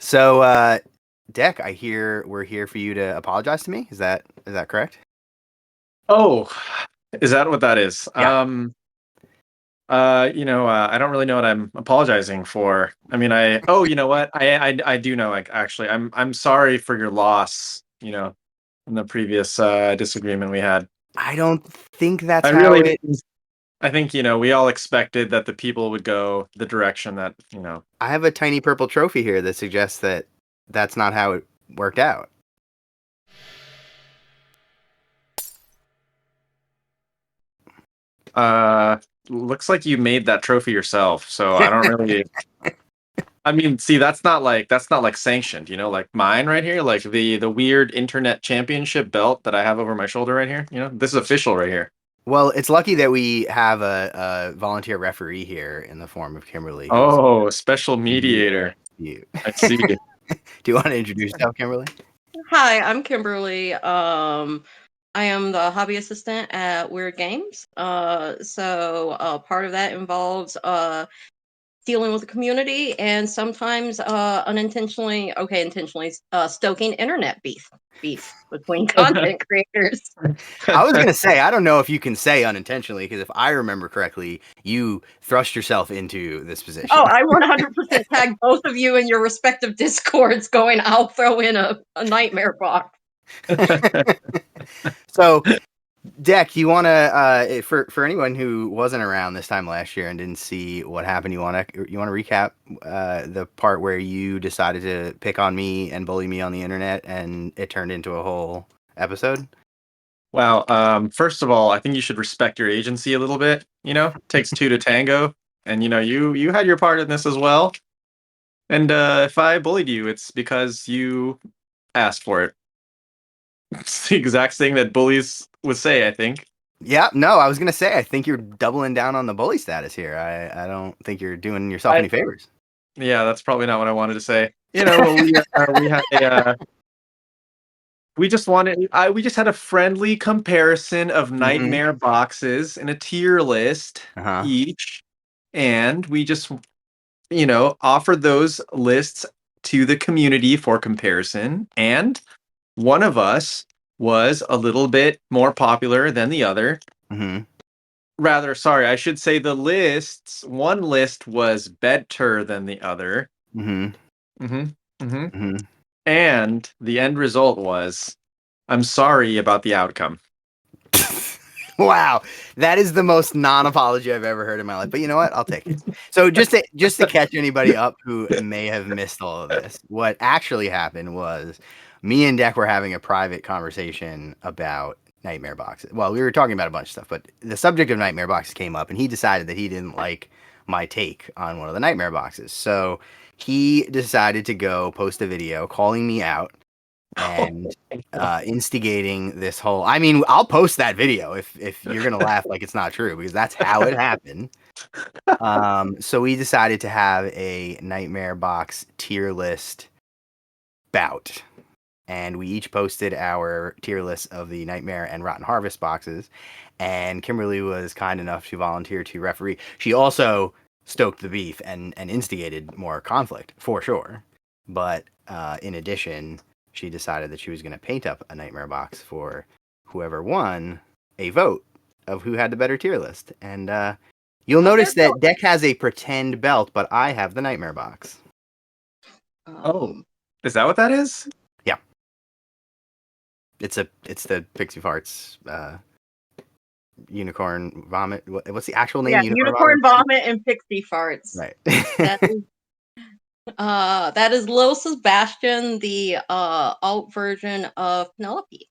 So, Dek, I hear we're here for you to apologize to me. Is that correct? Oh, is that what that is? Yeah. I don't really know what I'm apologizing for. I mean, you know what? I do know, like, actually, I'm sorry for your loss, in the previous disagreement we had. I don't think that's I how really, it. I think, we all expected that the people would go the direction that, I have a tiny purple trophy here that suggests that that's not how it worked out. uh, looks like you made that trophy yourself. So I don't really, I mean, see, that's not like sanctioned, like mine right here, like the weird internet championship belt that I have over my shoulder right here. This is official right here. Well, it's lucky that we have a volunteer referee here in the form of Kimberly, who's Oh, special you. mediator. You. I see. Do you want to introduce yourself, Kimberly? Hi, I'm Kimberly. I am the hobby assistant at Wyrd Games. So part of that involves dealing with the community and sometimes intentionally stoking internet beef between content creators. I was gonna say I don't know if you can say unintentionally because if I remember correctly, you thrust yourself into this position. Oh, I 100% tag both of you in your respective discords going, I'll throw in a nightmare box. So, Dek, you want to for anyone who wasn't around this time last year and didn't see what happened, you want to recap the part where you decided to pick on me and bully me on the internet, and it turned into a whole episode. Wow. First of all, I think you should respect your agency a little bit. Takes two to tango, and you had your part in this as well. And if I bullied you, it's because you asked for it. It's the exact thing that bullies would say, I think. Yeah, no, I was gonna say I think you're doubling down on the bully status here. I don't think you're doing yourself I any favors. Yeah, that's probably not what I wanted to say. We had a we just had a friendly comparison of Mm-hmm. nightmare boxes in a tier list Uh-huh. each, and we just offered those lists to the community for comparison, and one of us was a little bit more popular than the other. Mm-hmm. Rather, sorry, I should say one list was better than the other. Mm-hmm. hmm hmm Mm-hmm. And the end result was, I'm sorry about the outcome. Wow, that is the most non-apology I've ever heard in my life. But you know what? I'll take it. So just to catch anybody up who may have missed all of this, what actually happened was me and Dek were having a private conversation about nightmare boxes. Well, we were talking about a bunch of stuff, but the subject of nightmare boxes came up, and he decided that he didn't like my take on one of the nightmare boxes. So he decided to go post a video calling me out and instigating this whole. I mean, I'll post that video if you're gonna laugh like it's not true because that's how it happened. So we decided to have a Nightmare Box tier list bout, and we each posted our tier lists of the Nightmare and Rotten Harvest boxes. And Kimberly was kind enough to volunteer to referee. She also stoked the beef and instigated more conflict for sure. But in addition, she decided that she was going to paint up a nightmare box for whoever won a vote of who had the better tier list. And you'll notice that Dek has a pretend belt, but I have the nightmare box. Oh, is that what that is? Yeah. It's the Pixie Farts unicorn vomit. What's the actual name? Yeah, unicorn vomit and pixie farts. Right. That is Lil Sebastian, the alt version of Penelope.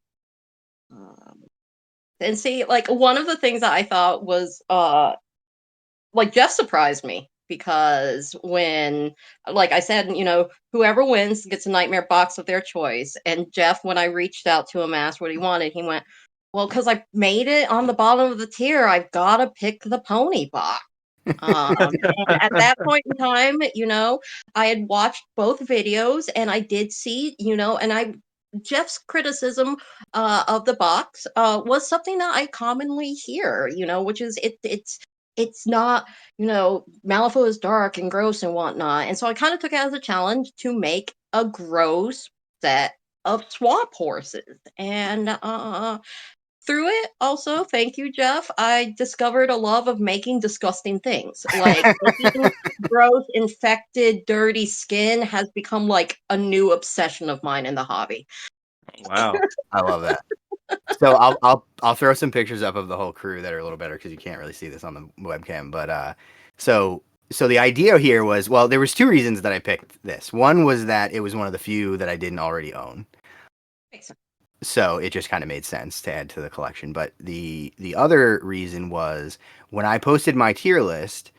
And see, like, one of the things that I thought was like, Jeff surprised me because when, like I said, whoever wins gets a nightmare box of their choice. And Jeff, when I reached out to him, asked what he wanted, he went, well, because I made it on the bottom of the tier, I've got to pick the pony box. And at that point in time, I had watched both videos and I did see, Jeff's criticism of the box was something that I commonly hear, which is it's not, Malifaux is dark and gross and whatnot. And so I kind of took it as a challenge to make a gross set of swamp horses. And through it, also, thank you, Jeff, I discovered a love of making disgusting things. Like, making gross, infected, dirty skin has become like a new obsession of mine in the hobby. Wow. I love that. So I'll throw some pictures up of the whole crew that are a little better because you can't really see this on the webcam. But so the idea here was, well, there was two reasons that I picked this. One was that it was one of the few that I didn't already own, so it just kind of made sense to add to the collection. But the other reason was when I posted my tier list,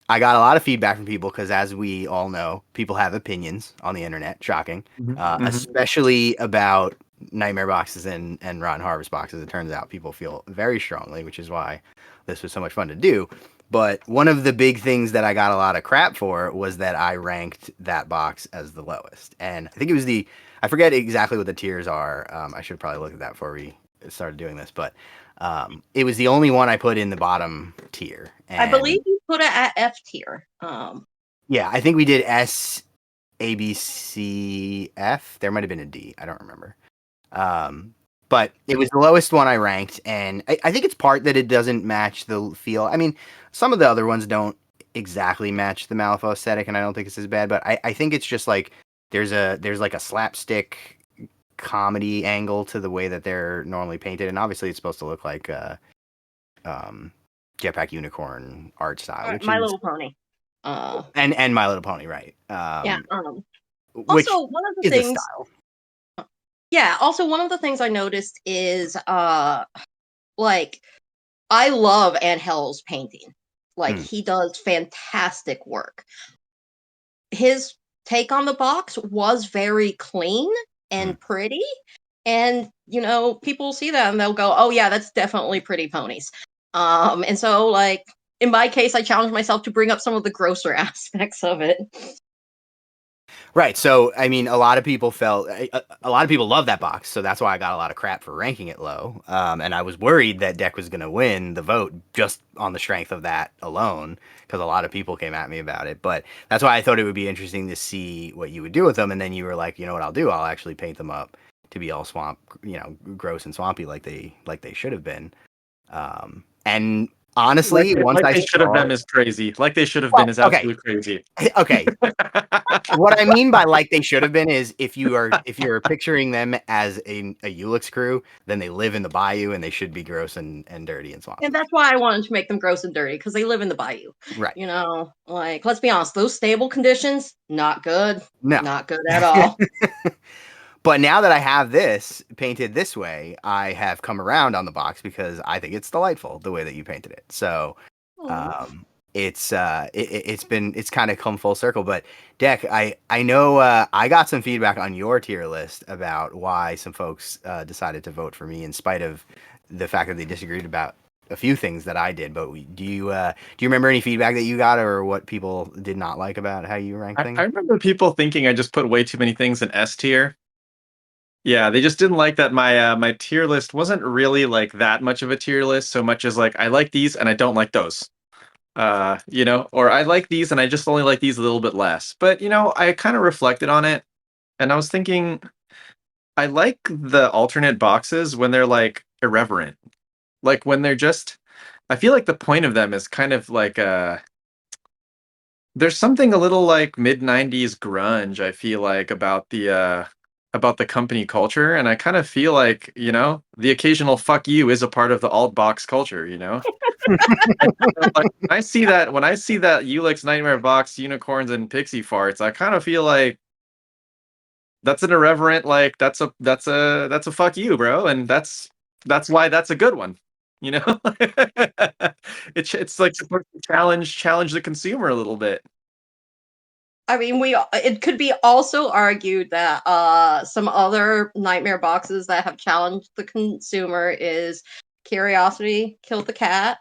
I got a lot of feedback from people because, as we all know, people have opinions on the internet. Shocking, especially about nightmare boxes and rotten harvest boxes. It turns out people feel very strongly, which is why this was so much fun to do. But one of the big things that I got a lot of crap for was that I ranked that box as the lowest. And I think it was I forget exactly what the tiers are. I should probably look at that before we started doing this. But it was the only one I put in the bottom tier. And I believe you put it at F tier. Yeah, I think we did S, A, B, C, F. There might have been a D. I don't remember. But it was the lowest one I ranked, and I think it's part that it doesn't match the feel. I mean, some of the other ones don't exactly match the Malifaux aesthetic, and I don't think it's as bad, but I think it's just like there's like a slapstick comedy angle to the way that they're normally painted, and obviously it's supposed to look like Jetpack Unicorn art style, which My is Little Pony. And My Little Pony, right? Yeah. Which Also, one of the is things. a style. Yeah. Also, one of the things I noticed is, like, I love Angel's painting. Like, he does fantastic work. His take on the box was very clean and pretty. And, people see that and they'll go, oh, yeah, that's definitely pretty ponies. And so, like, in my case, I challenged myself to bring up some of the grosser aspects of it. Right. So, I mean, a lot of people love that box. So that's why I got a lot of crap for ranking it low. And I was worried that Dek was going to win the vote just on the strength of that alone, because a lot of people came at me about it. But that's why I thought it would be interesting to see what you would do with them. And then you were like, you know what I'll do? I'll actually paint them up to be all gross and swampy like they should have been. And honestly, once like I they should have been is crazy. Like they should have been is absolutely crazy. Okay. What I mean by like they should have been is if you're picturing them as a Ulix crew, then they live in the bayou and they should be gross and dirty and swampy. And that's why I wanted to make them gross and dirty, because they live in the bayou. Right. Like, let's be honest, those stable conditions, not good. No. Not good at all. But now that I have this painted this way, I have come around on the box because I think it's delightful the way that you painted it. So it's kind of come full circle. But Dek, I know I got some feedback on your tier list about why some folks decided to vote for me in spite of the fact that they disagreed about a few things that I did. But do you remember any feedback that you got or what people did not like about how you rank things? I remember people thinking I just put way too many things in S tier. Yeah, they just didn't like that my tier list wasn't really like that much of a tier list, so much as like I like these and I don't like those. Or I like these and I just only like these a little bit less. But I kind of reflected on it and I was thinking I like the alternate boxes when they're like irreverent. Like when they're just I feel like the point of them is kind of like there's something a little like mid-90s grunge, I feel like, about the company culture, and I kind of feel like, the occasional fuck you is a part of the alt box culture, Like, when I see that Ulix Nightmare Box unicorns and pixie farts, I kind of feel like that's an irreverent, like that's a fuck you, bro, and that's why that's a good one. It's like supposed to challenge the consumer a little bit. I mean, it could be also argued that some other nightmare boxes that have challenged the consumer is Curiosity Killed the Cat,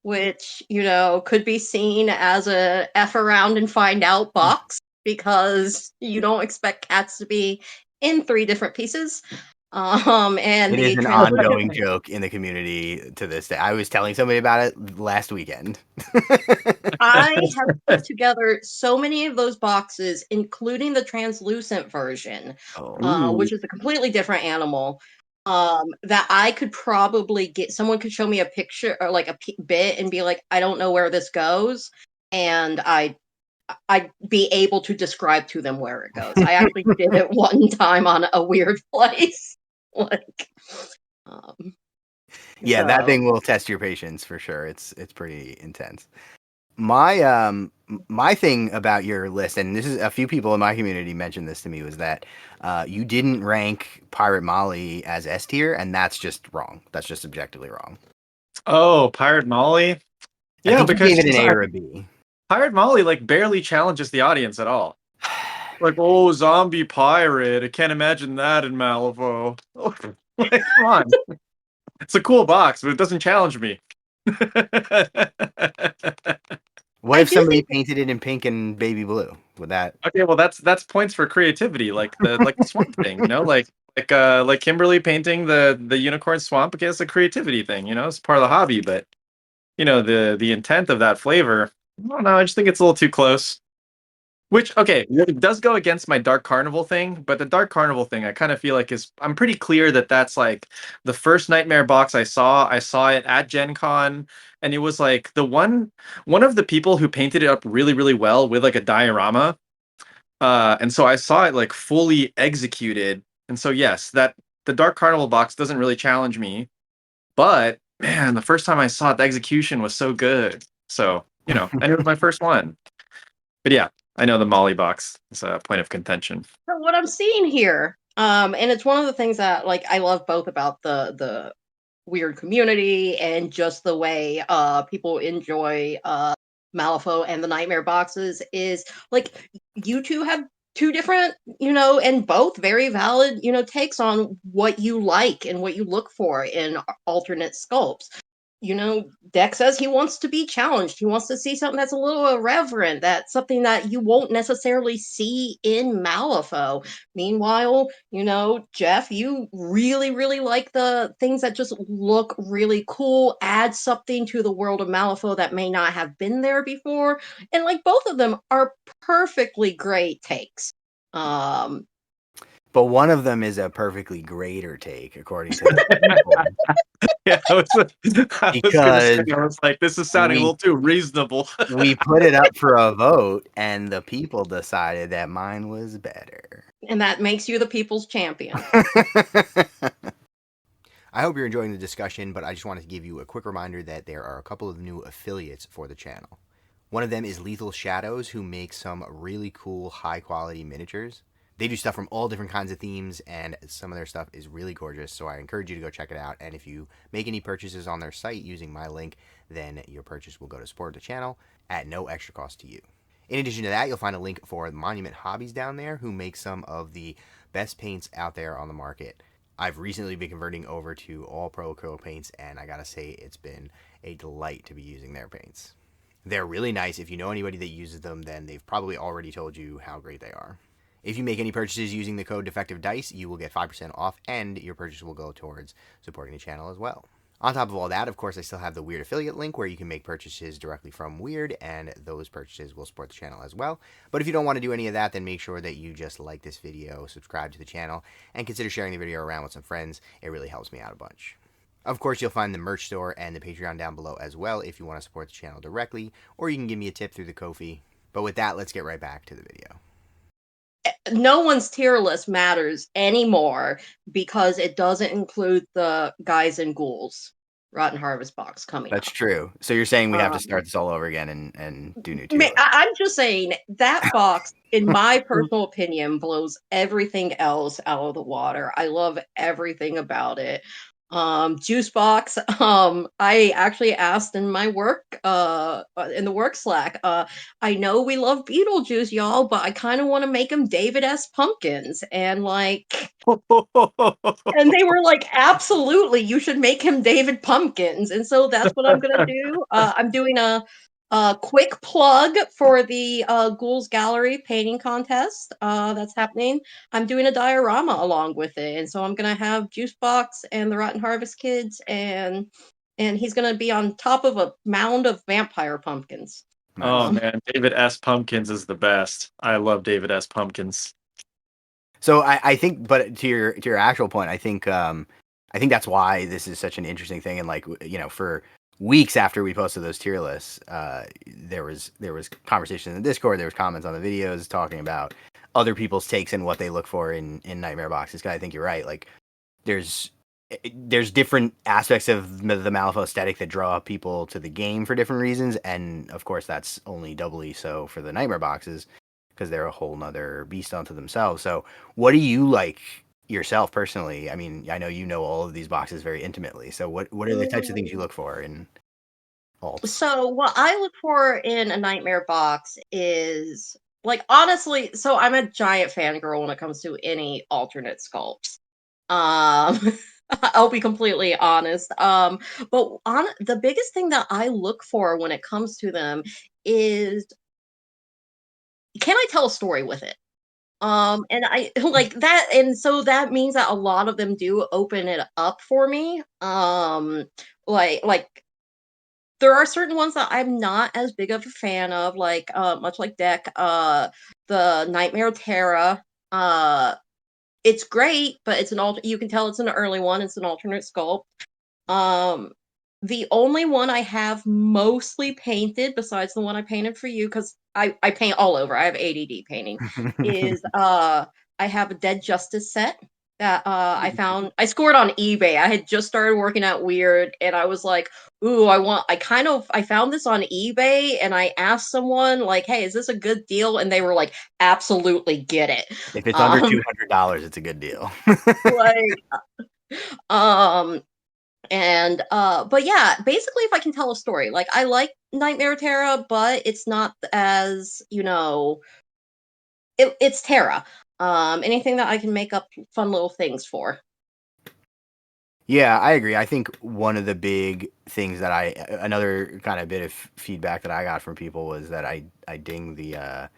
which, could be seen as a F around and find out box because you don't expect cats to be in 3 different pieces. And It the is an ongoing joke in the community to this day. I was telling somebody about it last weekend. I have put together so many of those boxes, including the translucent version, Oh. which is a completely different animal. That I could probably get. Someone could show me a picture or like a bit and be like, "I don't know where this goes," and I'd be able to describe to them where it goes. I actually did it one time on a weird place. Like, um, Yeah, that so thing will test your patience for sure. It's pretty intense. My my thing about your list, and this is a few people in my community mentioned this to me, was that you didn't rank Pirate Molly as S tier, and that's just wrong. That's just objectively wrong. Oh, Pirate Molly. I Yeah, think you because gave it an A or a B. Pirate Molly like barely challenges the audience at all. Like, oh, zombie pirate. I can't imagine that in Malifaux. Like, come on. It's a cool box, but it doesn't challenge me. What I if do somebody think painted it in pink and baby blue? Would that? Okay, well that's points for creativity, like the swamp thing, like Kimberly painting the unicorn swamp. Okay, it's a creativity thing, it's part of the hobby, but the intent of that flavor, I don't know, I just think it's a little too close. Which, okay, it does go against my Dark Carnival thing, but the Dark Carnival thing, I kind of feel like I'm pretty clear that that's like the first Nightmare box I saw. I saw it at Gen Con, and it was like one of the people who painted it up really, really well with like a diorama. And so I saw it like fully executed. And so, yes, that the Dark Carnival box doesn't really challenge me, but man, the first time I saw it, the execution was so good. So, and it was my first one. But yeah, I know the Molly box is a point of contention. so what I'm seeing here, and it's one of the things that like I love both about the weird community and just the way people enjoy Malifaux and the Nightmare boxes is like you two have two different, and both very valid, takes on what you like and what you look for in alternate sculpts. Deck says he wants to be challenged. He wants to see something that's a little irreverent, that's something that you won't necessarily see in Malifaux. Meanwhile, Jeff, you really, really like the things that just look really cool, add something to the world of Malifaux that may not have been there before. And like both of them are perfectly great takes. Um, But one of them is a perfectly greater take, according to the people. Yeah, I was gonna say, Because I was like, this is sounding a we little too reasonable. we put it up for a vote, and the people decided that mine was better. and that makes you the people's champion. I hope you're enjoying the discussion, but I just wanted to give you a quick reminder that there are a couple of new affiliates for the channel. One of them is Lethal Shadows, who makes some really cool, high-quality miniatures. They do stuff from all different kinds of themes, and some of their stuff is really gorgeous, so I encourage you to go check it out. And if you make any purchases on their site using my link, then your purchase will go to support the channel at no extra cost to you. In addition to that, you'll find a link for Monument Hobbies down there, who make some of the best paints out there on the market. I've recently been converting over to all Pro Acrylic paints, and I gotta say, it's been a delight to be using their paints. They're really nice. If you know anybody that uses them, then they've probably already told you how great they are. If you make any purchases using the code DefectiveDice, you will get 5% off, and your purchase will go towards supporting the channel as well. On top of all that, of course, I still have the Wyrd affiliate link where you can make purchases directly from Wyrd, and those purchases will support the channel as well. But if you don't want to do any of that, then make sure that you just like this video, subscribe to the channel, and consider sharing the video around with some friends. It really helps me out a bunch. Of course, you'll find the merch store and the Patreon down below as well if you want to support the channel directly, or you can give me a tip through the Ko-fi. But with that, let's get right back to the video. No one's tier list matters anymore because it doesn't include the guys and ghouls Rotten Harvest box coming That's up. true. So you're saying we have to start this all over again and do new tier lists. I'm just saying that box, in my personal opinion, blows everything else out of the water. I love everything about it. Juice box. I actually asked in my work, in the work Slack. I know we love Beetlejuice, y'all, but I kind of want to make them David S. Pumpkins, and and they were like, absolutely, you should make him David Pumpkins, and so that's what I'm gonna do. I'm doing a Quick plug for the Ghouls Gallery painting contest that's happening. I'm doing a diorama along with it, and so I'm gonna have Juicebox and the Rotten Harvest Kids, and he's gonna be on top of a mound of vampire pumpkins. Oh Nice. man, David S. Pumpkins is the best. I love David S. Pumpkins. So I think, but to your actual point, I think that's why this is such an interesting thing. And like, for weeks after we posted those tier lists, there was conversation in the Discord, there was comments on the videos talking about other people's takes and what they look for in nightmare boxes. Cause I think you're right. Like, there's different aspects of the Malifaux aesthetic that draw people to the game for different reasons, and of course that's only doubly so for the nightmare boxes because they're a whole nother beast unto themselves. So what do you like yourself personally? I mean, I know you know all of these boxes very intimately, so what are the types of things you look for in alts? So what I look for in a nightmare box is, like, honestly, so I'm a giant fangirl when it comes to any alternate sculpts. Um I'll be completely honest. But on the biggest thing that I look for when it comes to them is, can I tell a story with it? And I like that, and so that means that a lot of them do open it up for me. Like there are certain ones that I'm not as big of a fan of, like much like Deck, the Nightmare Terra. Uh it's great, but it's you can tell it's an early one, it's an alternate sculpt. Um, the only one I have mostly painted, besides the one I painted for you, because I paint all over. I have ADD painting. Is I have a Dead Justice set that I scored on eBay. I had just started working at Wyrd, and I was like, "Ooh, I found this on eBay," and I asked someone like, "Hey, is this a good deal?" And they were like, "Absolutely, get it." If it's under Um, $200, it's a good deal. like, um, and but yeah, basically if I can tell a story, like I like Nightmare Terra, but it's not as, it's Terra. Anything that I can make up fun little things for. Yeah, I agree. I think one of the big things that another kind of bit of feedback that I got from people was that I ding the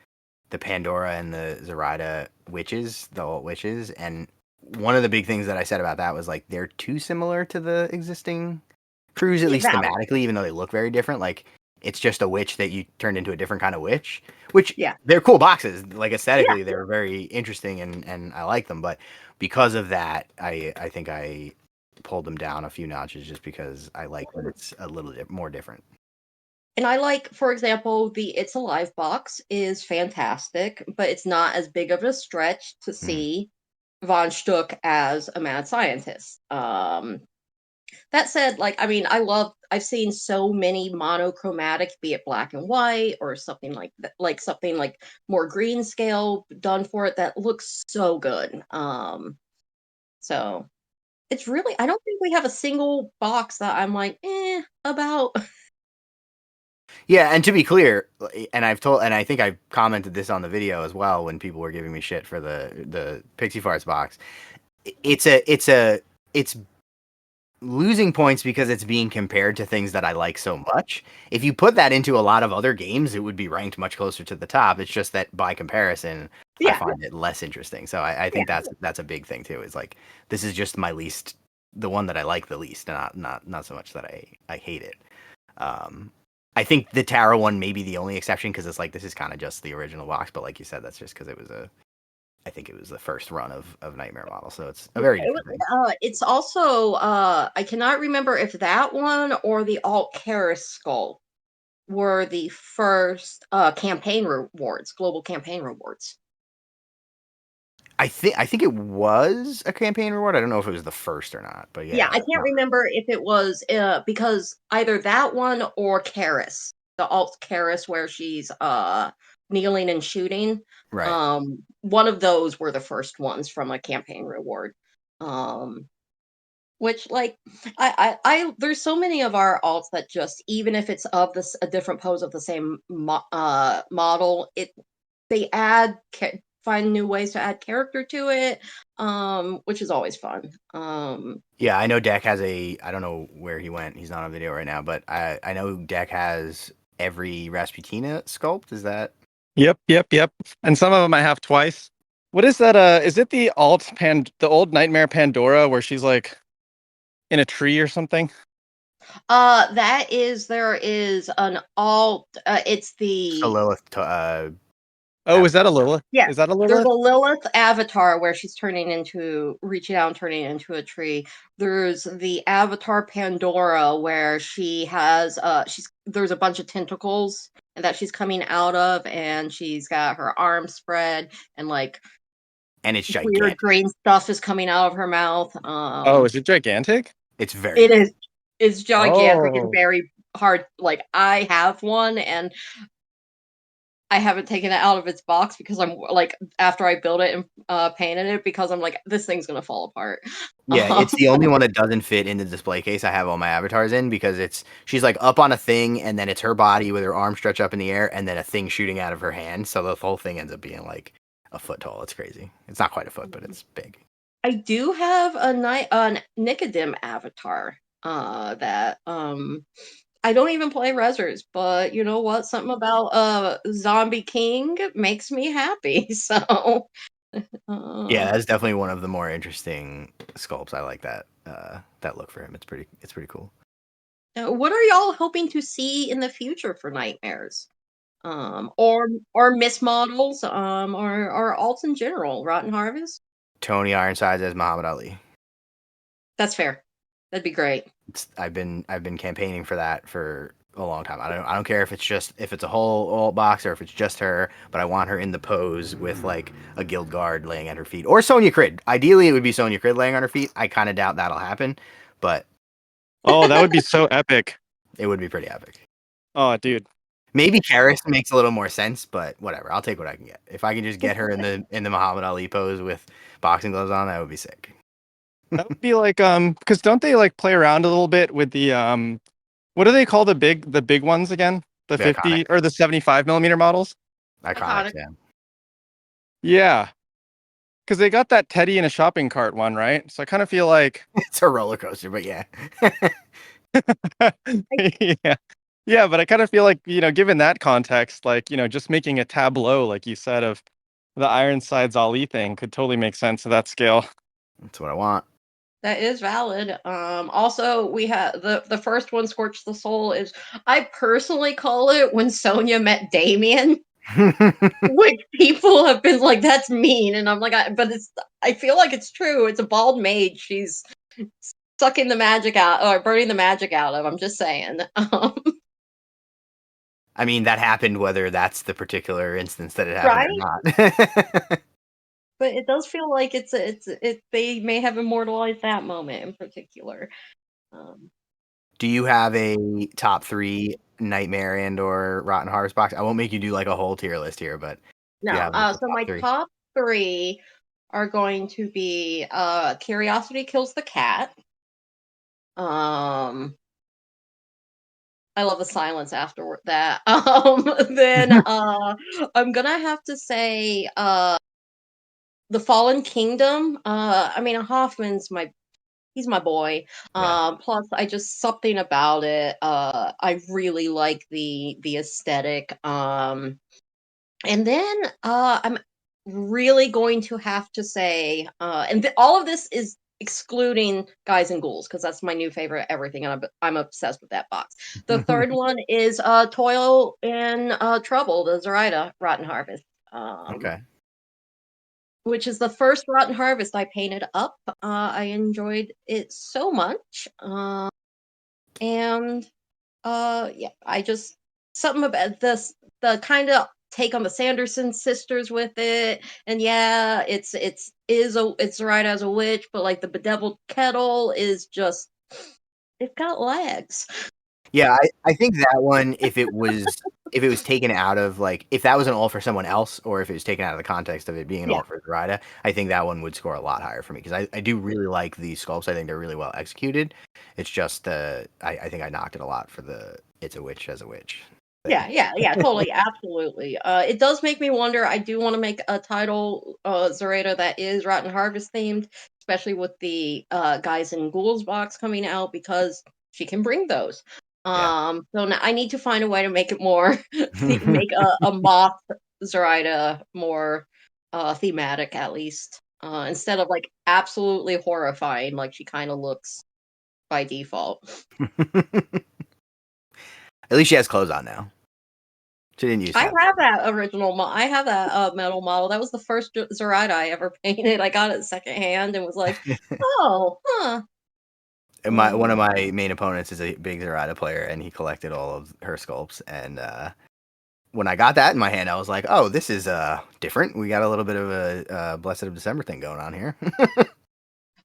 Pandora and the Zoraida witches, the alt witches, and one of the big things that I said about that was like they're too similar to the existing crews, at Yeah, least valid. thematically, even though they look very different. Like it's just a witch that you turned into a different kind of witch, which Yeah. they're cool boxes. Like Yeah. aesthetically, they're very interesting and I like them. But because of that, I think I pulled them down a few notches just because I like when it's a little more different. And I like, for example, the It's Alive box is fantastic, but it's not as big of a stretch to Mm. see Von Stuck as a mad scientist. That said, like, I mean, I've seen so many monochromatic, be it black and white or something like that, like something like more green scale done for it that looks so good. So it's really, I don't think we have a single box that I'm like, about. Yeah, and to be clear, and I think I commented this on the video as well when people were giving me shit for the Pixie Farts box. It's losing points because it's being compared to things that I like so much. If you put that into a lot of other games, it would be ranked much closer to the top. It's just that by comparison, I Yeah. find it less interesting. So I Yeah. think that's a big thing too. Is like this is just my least, the one that I like the least, and not so much that I hate it. Um, I think the Tara one may be the only exception because it's like this is kind of just the original box, but like you said, that's just because I think it was the first run of Nightmare Model, so it's a very different thing. It's also I cannot remember if that one or the Alt Karis skull were the first campaign rewards, global campaign rewards. I think it was a campaign reward. I don't know if it was the first or not, but Yeah, yeah. I can't remember if it was because either that one or Karis, the Alt Karis where she's kneeling and shooting. Right. One of those were the first ones from a campaign reward. Um which, like, there's so many of our alts that just, even if it's of this a different pose of the same model, they find new ways to add character to it, which is always fun. Yeah, I know Deck has I don't know where he went. He's not on video right now, but I know Deck has every Rasputina sculpt. Is that? Yep. And some of them I have twice. What is that? Is it the the old Nightmare Pandora where she's like in a tree or something? There is an alt. It's It's the the Lilith. Oh, is that a Lilith? Yeah, Is that a there's Lilith? a Lilith avatar where she's reaching out and turning into a tree. There's the avatar Pandora where there's a bunch of tentacles that she's coming out of, and she's got her arms spread, and like and it's weird gigantic. green stuff is coming out of her mouth. Oh, is it gigantic? It's very It big. is, it's gigantic and Oh. very hard. Like, I have one, and I haven't taken it out of its box because I'm like, after I built it and painted it, because I'm like, this thing's gonna fall apart. Yeah, Um, it's the only one that doesn't fit in the display case I have all my avatars in, because she's like up on a thing, and then it's her body with her arm stretched up in the air, and then a thing shooting out of her hand. So the whole thing ends up being like a foot tall. It's crazy. It's not quite a foot, but it's big. I do have a Nicodem avatar that I don't even play Rezzers, but you know what? Something about Zombie King makes me happy. So Yeah, that's definitely one of the more interesting sculpts. I like that look for him. It's pretty cool. what are y'all hoping to see in the future for Nightmares? Or Miss Models, or alts in general, Rotten Harvest? Tony Ironsides as Muhammad Ali. That's fair. That'd be great. I've been campaigning for that for a long time. I don't care if it's a whole alt box or if it's just her, but I want her in the pose with like a guild guard laying at her feet, or Sonya Crid. Ideally, it would be Sonya Crid laying on her feet. I kind of doubt that'll happen, but Oh, that would be so epic. it would be pretty epic. Oh, dude. Maybe Karis makes a little more sense, but whatever. I'll take what I can get. If I can just get her in the Muhammad Ali pose with boxing gloves on, that would be sick. That would be like because don't they like play around a little bit with the what do they call the big ones again? The The 50 iconic. or the 75 millimeter models? Iconic, yeah. Yeah. Because they got that Teddy in a shopping cart one, right? So I kind of feel like It's a roller coaster, but yeah. yeah. Yeah, but I kind of feel like, given that context, like, just making a tableau, like you said, of the Ironsides Ali thing could totally make sense to that scale. That's what I want. That is valid. Also, we have the first one, Scorch the Soul, is, I personally call it When Sonya Met Damien, which people have been like, that's mean, and I'm like, I feel like it's true. It's a bald mage. She's sucking the magic out, or burning the magic out of. I'm just saying. I mean, that happened whether that's the particular instance that it happened Right? or not. But it does feel like they may have immortalized that moment in particular. Do you have a top 3 Nightmare and or Rotten Harvest box? I won't make you do like a whole tier list here, but do you No. have like the So top my 3? top 3 are going to be Curiosity Kills the Cat. I love the silence after that. Then I'm gonna have to say The Fallen Kingdom. I mean, Hoffman's he's my boy. Yeah. Plus, I just, something about it. I really like the aesthetic. And then I'm really going to have to say, all of this is excluding Guys and Ghouls, because that's my new favorite everything, and I'm obsessed with that box. The third one is Toil and Trouble, the Zoraida Rotten Harvest. Okay. Which is the first Rotten Harvest I painted up. I enjoyed it so much. And yeah, I just, something about this, the kind of take on the Sanderson sisters with it. And yeah, it's right as a witch, but like the bedeviled kettle is just, it's got legs. Yeah, I think that one, if it was taken out of, like, if that was an alt for someone else, or if it was taken out of the context of it being an Yeah. alt for Zoraida, I think that one would score a lot higher for me, because I do really like these sculpts. I think they're really well executed. It's just I think I knocked it a lot for the it's a witch as a witch thing. Yeah, totally, absolutely. It does make me wonder. I do want to make a title Zoraida that is Rotten Harvest themed, especially with the Guys and Ghouls box coming out, because she can bring those. So now I need to find a way to make it more make a moth Zoraida more thematic, at least, instead of like absolutely horrifying like she kind of looks by default. At least she has clothes on now. She didn't use I that. have that original. I have that metal model. That was the first Zoraida I ever painted. I got it secondhand and was like, oh, huh. And one of my main opponents is a big Zoraida player, and he collected all of her sculpts. And when I got that in my hand, I was like, "Oh, this is different. We got a little bit of a Blessed of December thing going on here."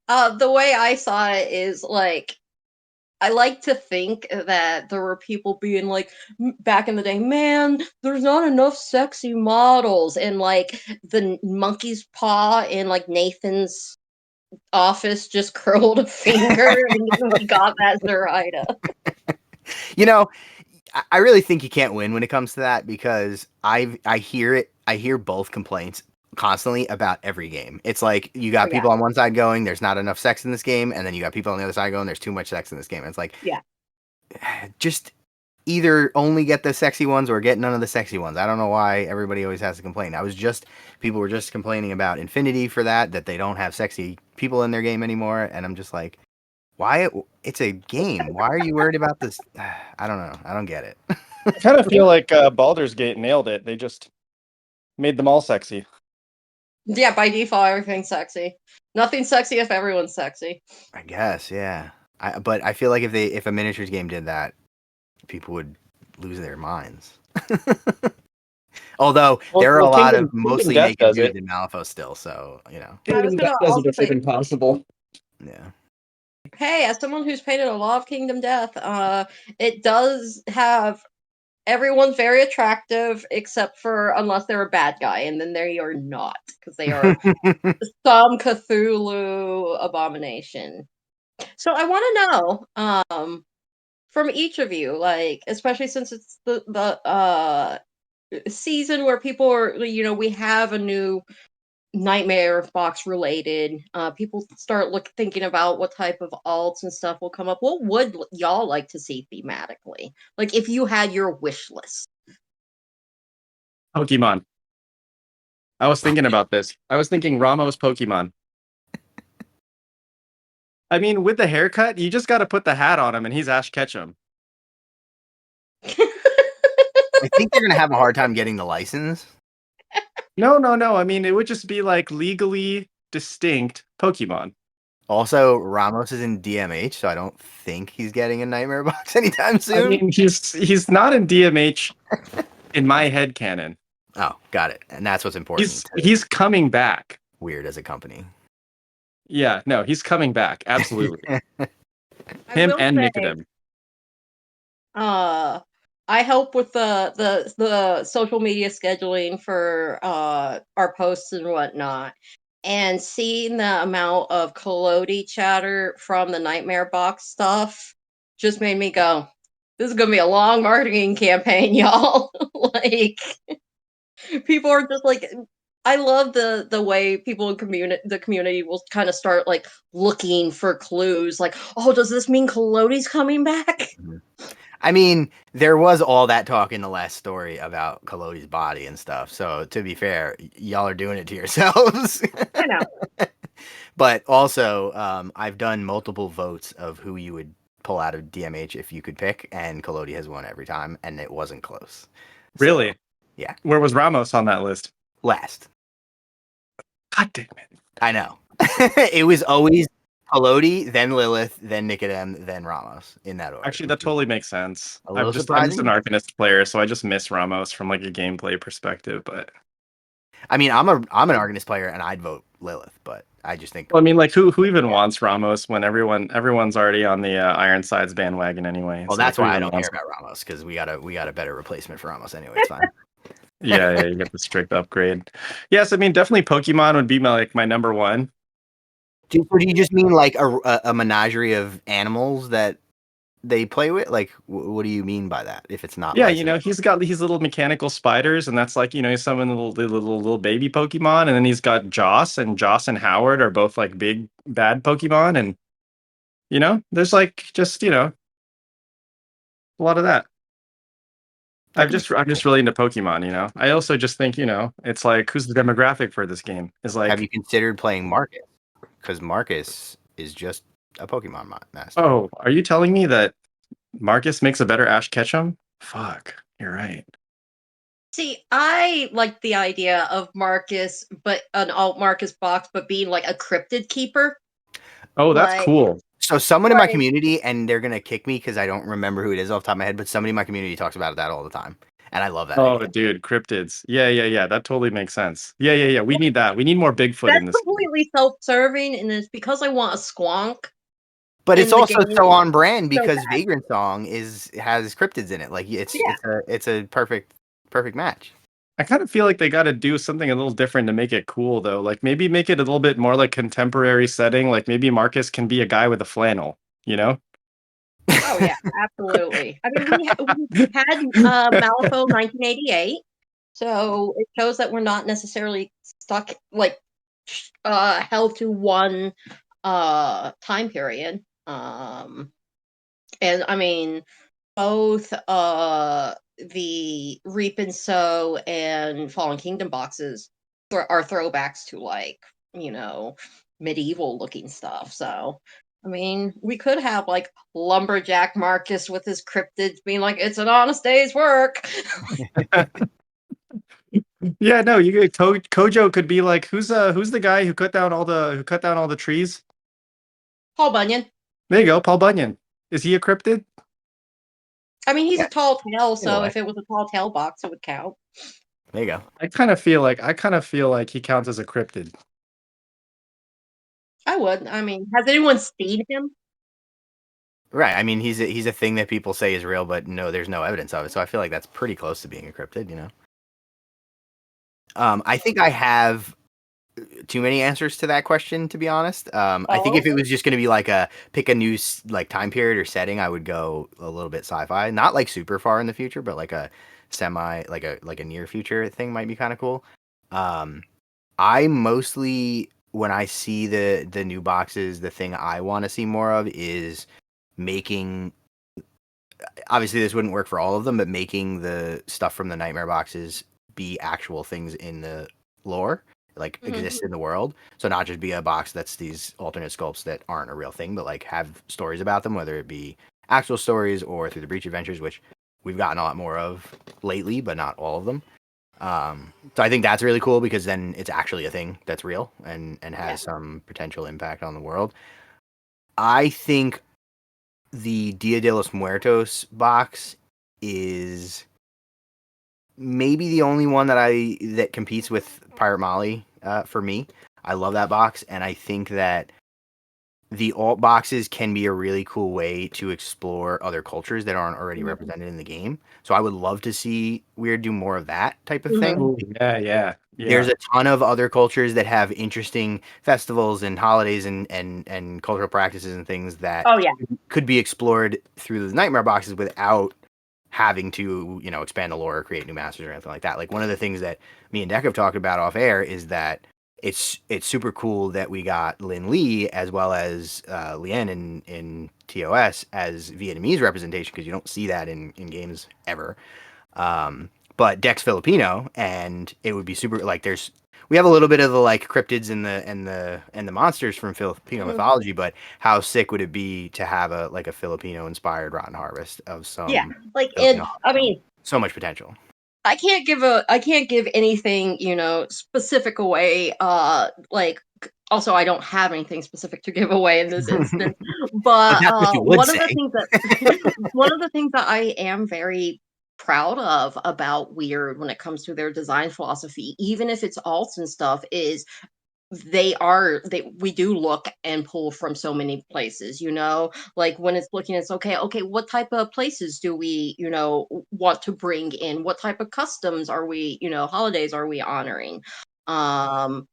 The way I saw it is like, I like to think that there were people being like, back in the day, man, there's not enough sexy models, and like the monkey's paw in like Nathan's office just curled a finger and we got that Zoraida. You know, I really think you can't win when it comes to that, because I hear it. I hear both complaints constantly about every game. It's like you got people on one side going, "There's not enough sex in this game," and then you got people on the other side going, "There's too much sex in this game." And it's like, just either only get the sexy ones or get none of the sexy ones. I don't know why everybody always has to complain. People were just complaining about Infinity for that they don't have sexy people in their game anymore, and I'm just like, why? It's a game. Why are you worried about this? I don't know. I don't get it. I kind of feel like Baldur's Gate nailed it. They just made them all sexy. Yeah, by default, everything's sexy. Nothing's sexy if everyone's sexy. I guess, yeah. But I feel like if a miniatures game did that, people would lose their minds. Although there are a lot of mostly naked dudes in Malifaux still, so you know. Kingdom Death does it if even possible. Yeah. Hey, as someone who's painted a lot of Kingdom Death, it does have everyone's very attractive, except for unless they're a bad guy, and then they are not, because they are some Cthulhu abomination. So I want to know, from each of you, like, especially since it's the season where people are, we have a new Nightmare box related. People start thinking about what type of alts and stuff will come up. What would y'all like to see thematically? Like, if you had your wish list. Pokemon. I was thinking about this. I was thinking Ramos Pokemon. I mean, with the haircut, you just got to put the hat on him, and he's Ash Ketchum. I think they're gonna have a hard time getting the license. No. I mean, it would just be like legally distinct Pokemon. Also, Ramos is in DMH, so I don't think he's getting a Nightmare box anytime soon. I mean, he's not in DMH in my head canon. Oh, got it. And that's what's important. He's coming back. Wyrd as a company. Yeah, no, he's coming back. Absolutely. Him and Nicodem. I help with the social media scheduling for our posts and whatnot. And seeing the amount of Collodi chatter from the Nightmare box stuff just made me go, this is gonna be a long marketing campaign, y'all. Like, people are just like, I love the way people in the community will kind of start like looking for clues, like, oh, does this mean Collodi's coming back? I mean, there was all that talk in the last story about Collodi's body and stuff. So to be fair, y'all are doing it to yourselves. I know. But also, I've done multiple votes of who you would pull out of DMH if you could pick, and Collodi has won every time, and it wasn't close. Really? So, yeah. Where was Ramos on that list? Last. God damn it. I know. It was always Collodi, then Lilith, then Nicodem, then Ramos in that order. Actually, that totally makes sense. I'm just an Arcanist player, so I just miss Ramos from like a gameplay perspective. But I mean, I'm an Arcanist player, and I'd vote Lilith, but I just think. Well, I mean, like who even wants Ramos when everyone's already on the Ironsides bandwagon anyway? Well, that's why I don't care about Ramos, because we got a better replacement for Ramos anyway. It's fine. yeah, you get the strict upgrade. Yes, I mean definitely Pokemon would be my number one. Do you just mean like a menagerie of animals that they play with? Like, what do you mean by that? If it's not, yeah, he's got these little mechanical spiders, and that's like he's some little baby Pokemon, and then he's got Joss and Howard are both like big bad Pokemon, and there's like just a a lot of that. I'm just really into Pokemon, you know. I also just think, you know, it's like who's the demographic for this game? Is Have you like, considered playing Marcus? Because Marcus is just a Pokemon master. oh, are you telling me that Marcus makes a better Ash Ketchum? Fuck, you're right. See, I like the idea of Marcus, but an alt Marcus box, but being like a cryptid keeper. Oh, that's Like, cool. So someone in my like community, and they're gonna kick me because I don't remember who it is off the top of my head, but somebody in my community talks about that all the time, and I love that Oh, idea. dude, cryptids. Yeah. That totally makes sense. Yeah. We need that. We need more Bigfoot in that's this game. completely self-serving, and it's because I want a squonk But it's in the also game. so on brand So because bad. Vagrant Song has cryptids in it. Like Yeah. it's a perfect match. I kind of feel like they got to do something a little different to make it cool, though. Like maybe make it a little bit more like contemporary setting. Like maybe Marcus can be a guy with a flannel, you know? Oh yeah, absolutely. I mean, we had Malifaux 1988, so it shows that we're not necessarily stuck like held to one time period. And I mean, both the Reap and Sow and Fallen Kingdom boxes are throwbacks to like, you know, medieval looking stuff. So I mean, we could have like lumberjack Marcus with his cryptids being like, "It's an honest day's work." Yeah, no, you could Kojo could be like who's the guy who cut down all the trees? Paul Bunyan. There you go, Paul Bunyan. Is he a cryptid? I mean, he's Yeah, a tall tale, in a so way. if it was a tall tale box, it would count. There you go. I kind of feel like he counts as a cryptid. I would. I mean, has anyone seen him? Right. I mean, he's a thing that people say is real, but no, there's no evidence of it. So I feel like that's pretty close to being a cryptid. You know. I think I have too many answers to that question, to be honest. I think if Oh, it was just going to be like a pick a new like time period or setting, I would go a little bit sci-fi, not like super far in the future, but like a semi like a near future thing might be kind of cool. Um, I mostly when I see the new boxes, the thing I want to see more of is making. Obviously, this wouldn't work for all of them, but making the stuff from the nightmare boxes be actual things in the lore, like mhm. exist in the world. So not just be a box that's these alternate sculpts that aren't a real thing, but like have stories about them, whether it be actual stories or through the Breach adventures, which we've gotten a lot more of lately, but not all of them. So I think that's really cool because then it's actually a thing that's real and Yeah. has some potential impact on the world. I think the Dia de los Muertos box is maybe the only one that competes with Pirate Molly for me. I love that box, and I think that the alt boxes can be a really cool way to explore other cultures that aren't already Mhm. represented in the game. So I would love to see Wyrd do more of that type of Mhm. thing. Oh, There's yeah. a ton of other cultures that have interesting festivals and holidays and cultural practices and things that Oh yeah. could be explored through the nightmare boxes without having to, you know, expand the lore or create new masters or anything like that. Like one of the things that me and Deck have talked about off air is that it's super cool that we got Lin Lee as well as Lien in TOS as Vietnamese representation because you don't see that in games ever. But Deck's Filipino, and it would be super like we have a little bit of the like cryptids and the monsters from Filipino Mhm. mythology, but how sick would it be to have a like a Filipino inspired Rotten Harvest of Yeah. some Like, and Filipino I mean, so much potential. I can't give anything, you know, specific away. Like also I don't have anything specific to give away in this instance. But But that's what you would one of the say. things that one of the things that I am very proud of about Weird when it comes to their design philosophy, even if it's alts and stuff, is they we do look and pull from so many places, you know, like when it's looking it's okay, what type of places do we, you know, want to bring in, what type of customs are we, you know, holidays are we honoring. um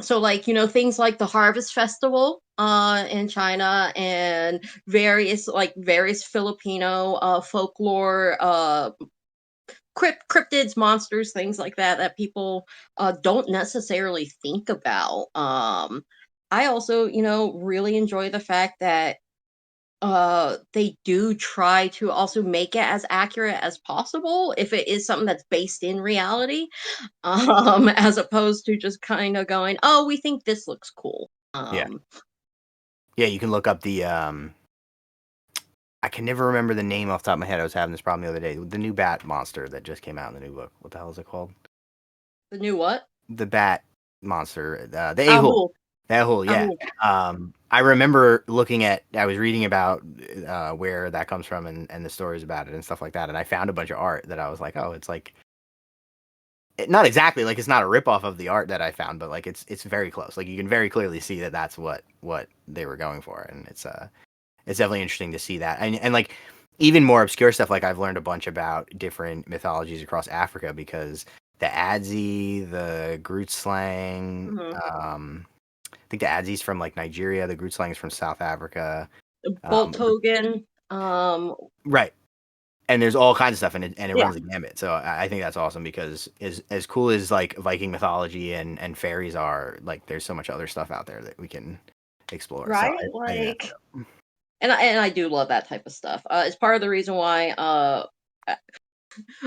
so like, you know, things like the harvest festival in China and various Filipino folklore, cryptids, monsters, things like that that people don't necessarily think about. I also, you know, really enjoy the fact that they do try to also make it as accurate as possible if it is something that's based in reality, as opposed to just kind of going, oh, we think this looks cool. Yeah. Yeah, you can look up the I can never remember the name off the top of my head. I was having this problem the other day. The new bat monster that just came out in the new book. What the hell is it called? The new what? The bat monster. The a-hole. Ahul. The a-hole, yeah. I remember I was reading about where that comes from and the stories about it and stuff like that. And I found a bunch of art that I was like, oh, it's like, not exactly like it's not a ripoff of the art that I found, but like it's very close. Like you can very clearly see that that's what they were going for. And it's definitely interesting to see that. And like even more obscure stuff, like I've learned a bunch about different mythologies across Africa because the Adzi, the Groot slang, I think the Adzi's from like Nigeria, the Groot slang is from South Africa. Boltogan. Right. And there's all kinds of stuff, and it Yeah. runs the gamut. So I think that's awesome because as cool as like Viking mythology and fairies are, like there's so much other stuff out there that we can explore. Right? So and I do love that type of stuff. It's part of the reason why.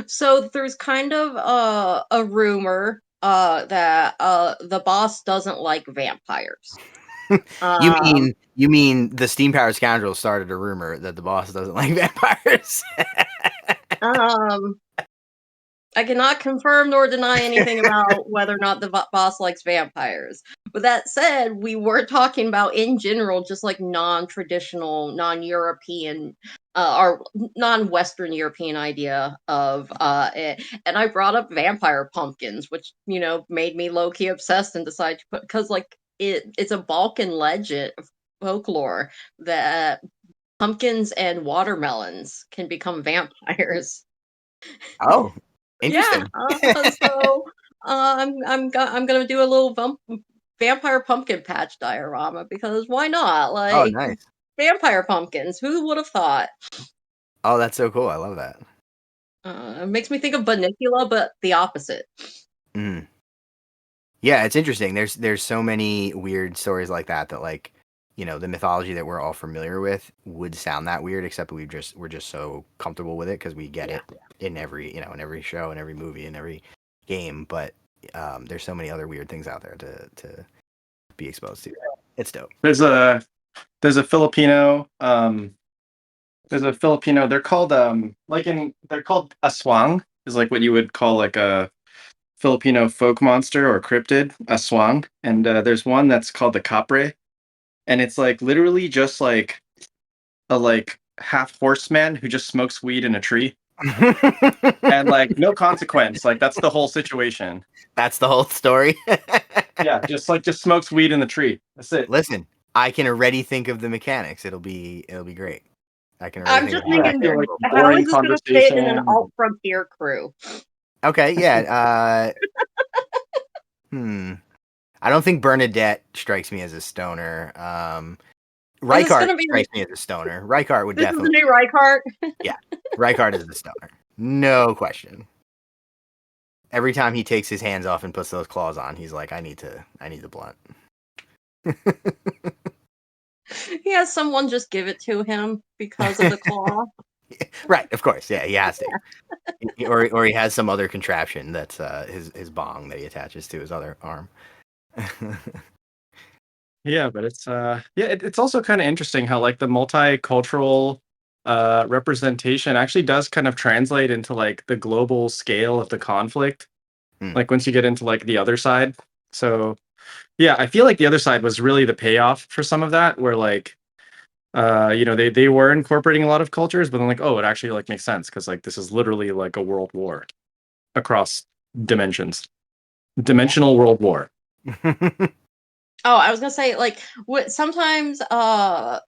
So there's kind of a rumor that the boss doesn't like vampires. You mean the steam powered scoundrel started a rumor that the boss doesn't like vampires? I cannot confirm nor deny anything about whether or not the boss likes vampires. But that said, we were talking about in general, just like non-traditional, non-European, or non-Western European idea of it. And I brought up vampire pumpkins, which made me low-key obsessed and decided to put, because like it's a Balkan legend folklore that pumpkins and watermelons can become vampires. Oh, interesting. Yeah. So I'm gonna do a little vampire pumpkin patch diorama because why not? Oh, Like nice. vampire pumpkins. Who would have thought? Oh, that's so cool. I love that. It makes me think of Bunnicula, but the opposite. Mm. Yeah, it's interesting. There's so many weird stories like that like, the mythology that we're all familiar with would sound that weird, except we're just so comfortable with it because we get it in every in every show, in every movie, in every game. But there's so many other weird things out there to be exposed to. It's dope. There's a Filipino they're called they're called aswang, is like what you would call like a Filipino folk monster or cryptid, aswang. And there's one that's called the capre, and it's like literally just like a like half horseman who just smokes weed in a tree. And like no consequence, like that's the whole situation. That's the whole story. Yeah, just smokes weed in the tree. That's it. Listen, I can already think of the mechanics. It'll be great. I'm just thinking, like how is this going to fit in an conversation. alt frontier crew? Okay, yeah. I don't think Bernadette strikes me as a stoner. Rykart strikes me as a stoner. Rykart would definitely. This is the new Rykart. Yeah, Rykart is the stoner, no question. Every time he takes his hands off and puts those claws on, he's like, "I need the blunt." He has someone just give it to him because of the claw. Right, of course, yeah, he has to, or he has some other contraption that's his bong that he attaches to his other arm. Yeah, but it's also kind of interesting how like the multicultural representation actually does kind of translate into like the global scale of the conflict. Like once you get into like the other side. So yeah, I feel like the other side was really the payoff for some of that, where like they were incorporating a lot of cultures, but then like, oh, it actually like makes sense because like this is literally like a world war across dimensions. Dimensional world war. Oh, I was gonna say, like, sometimes I'll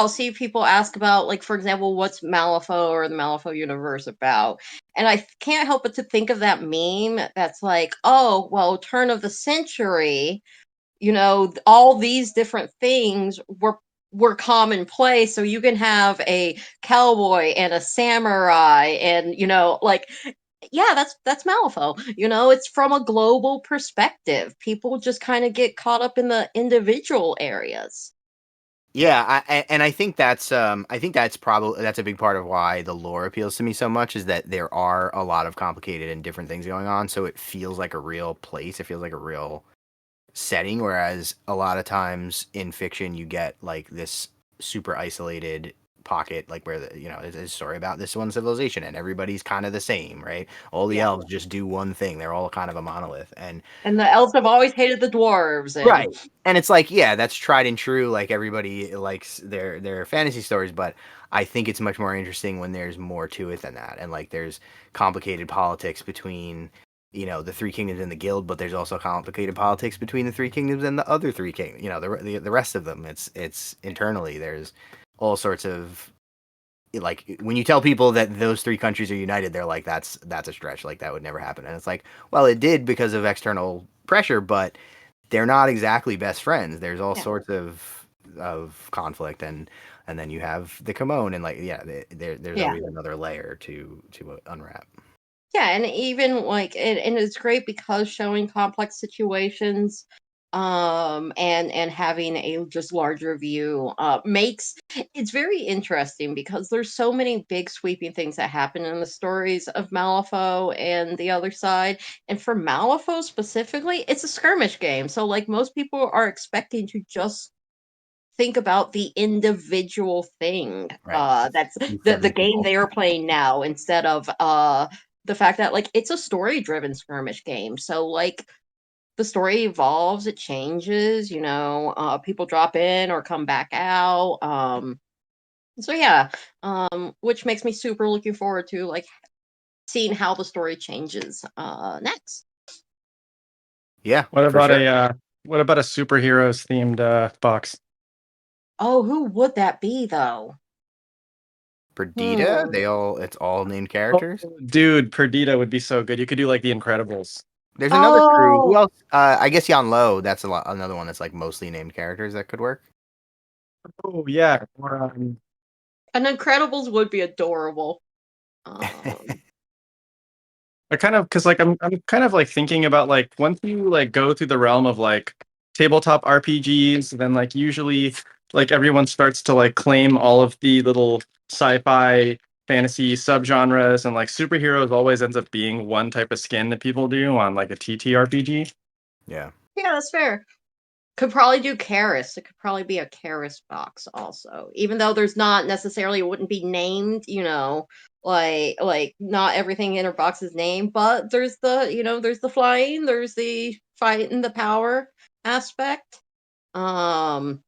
see people ask about, like, for example, what's Malifaux or the Malifaux universe about? And I can't help but to think of that meme that's like, oh, well, turn of the century, all these different things were commonplace. So you can have a cowboy and a samurai and, like, yeah, that's Malifaux. It's from a global perspective. People just kind of get caught up in the individual areas. Yeah, and I think that's probably that's a big part of why the lore appeals to me so much is that there are a lot of complicated and different things going on, so it feels like a real place. It feels like a real setting, whereas a lot of times in fiction you get like this super isolated pocket, like where it's a story about this one civilization and everybody's kind of the same, right? All the Yeah. elves just do one thing. They're all kind of a monolith, and And the elves have always hated the dwarves, right. and And it's like, yeah, that's tried and true. Like everybody likes their fantasy stories, but I think it's much more interesting when there's more to it than that. And like there's complicated politics between, the three kingdoms and the guild, but there's also complicated politics between the three kingdoms and the other three kingdoms, the rest of them. It's internally there's all sorts of, like, when you tell people that those three countries are united, they're like, that's a stretch. Like that would never happen. And it's like, well, it did because of external pressure, but they're not exactly best friends. There's all yeah. sorts of conflict, and then you have the Kimon, and like, yeah, there's always another layer to unwrap. Yeah, and even like and it's great because showing complex situations and having a just larger view makes it's very interesting because there's so many big sweeping things that happen in the stories of Malifaux and the other side. And for Malifaux specifically, it's a skirmish game. So like most people are expecting to just think about the individual thing Right. that's These the seven game people. they are playing now instead of the fact that like it's a story driven skirmish game, so like the story evolves, it changes, people drop in or come back out, so yeah, which makes me super looking forward to like seeing how the story changes next. Yeah, What for about sure. a superheroes themed box? Oh, who would that be though? Perdita, Hmm. it's all named Oh, characters. dude, Perdita would be so good. You could do like the Incredibles. There's another crew. Who Oh, else? I guess Yan Lo. That's another one that's like mostly named characters that could work. Oh yeah. an Incredibles would be adorable. um I kind of because like I'm kind of like thinking about like once you like go through the realm of like tabletop RPGs, then like usually like everyone starts to like claim all of the little sci-fi fantasy subgenres, and like superheroes always ends up being one type of skin that people do on like a TTRPG. Yeah. yeah, that's fair. Could probably do Karis. It could probably be a Karis box also. Even though there's not necessarily, it wouldn't be named, like not everything in her box is named, but there's the flying, there's the fight and the power aspect. Um,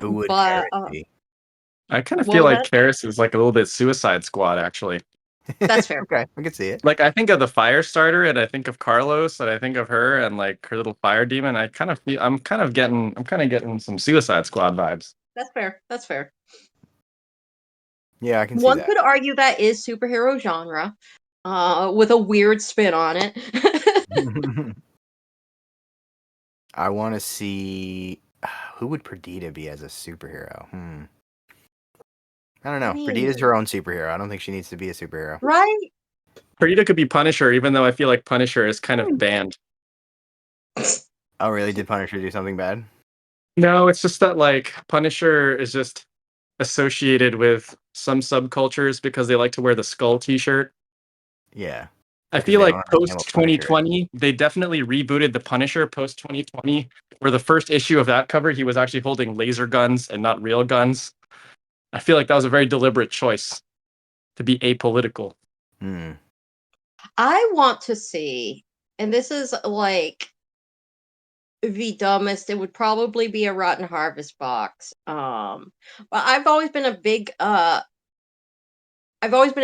Who would but Carrot be? I kind of what feel was like that? Karis is like a little bit Suicide Squad actually. That's fair. Okay, I can see it. Like I think of the Firestarter, and I think of Carlos, and I think of her and like her little fire demon. I kind of feel I'm kind of getting some Suicide Squad vibes. That's fair. That's fair. Yeah, I can see One that. could argue that is superhero genre, with a weird spin on it. I want to see who would Perdita be as a superhero. I don't I know. mean, Perdita's her own superhero. I don't think she needs to be a superhero. right? Perdita could be Punisher, even though I feel like Punisher is kind of banned. Oh, really? Did Punisher do something bad? No, it's just that like Punisher is just associated with some subcultures because they like to wear the skull T-shirt. Yeah, I because feel they don't like understand post what Punisher is. 2020, they definitely rebooted the Punisher post 2020, where the first issue of that cover, he was actually holding laser guns and not real guns. I feel like that was a very deliberate choice to be apolitical. Hmm. I want to see, and this is like the dumbest. It would probably be a Rotten Harvest box. But I've always been a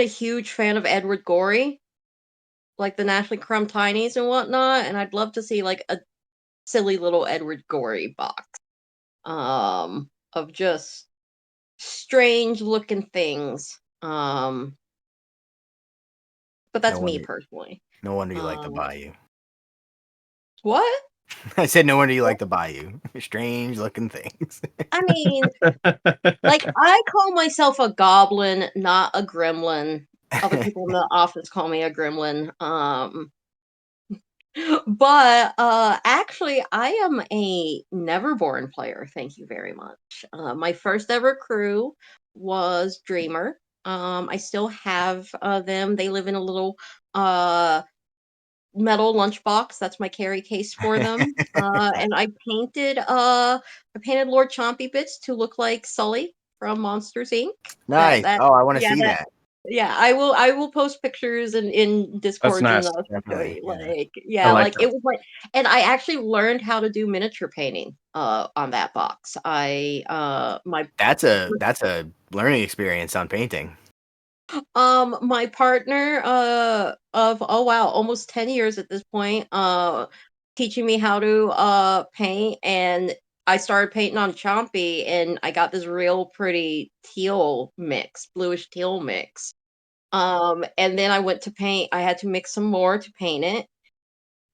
huge fan of Edward Gorey, like the Nationally Crumb Tinies and whatnot, and I'd love to see like a silly little Edward Gorey box. Of just strange looking things. But No that's me wonder. personally. No wonder you like the Um, Bayou. what? I said no wonder you like the Bayou. Strange looking things. I mean, like I call myself a goblin, not a gremlin. Other people in the office call me a gremlin. But actually, I am a Neverborn player. Thank you very much. My first ever crew was Dreamer. I still have them. They live in a little uh metal lunchbox. That's my carry case for them. And I painted Lord Chompy Bits to look like Sully from Monsters Inc. Nice. That Oh, I want to yeah, see that. yeah, I will post pictures in That's Discords and nice. stuff to show Definitely. you. Yeah. Like, I yeah, like like that. it was like, and I actually learned how to do miniature painting on that box. My That's a learning experience on painting. my partner of oh wow, almost 10 years at this point, teaching me how to paint, and I started painting on Chompy and I got this real pretty teal mix, bluish teal mix. And then I went to paint. I had to mix some more to paint it.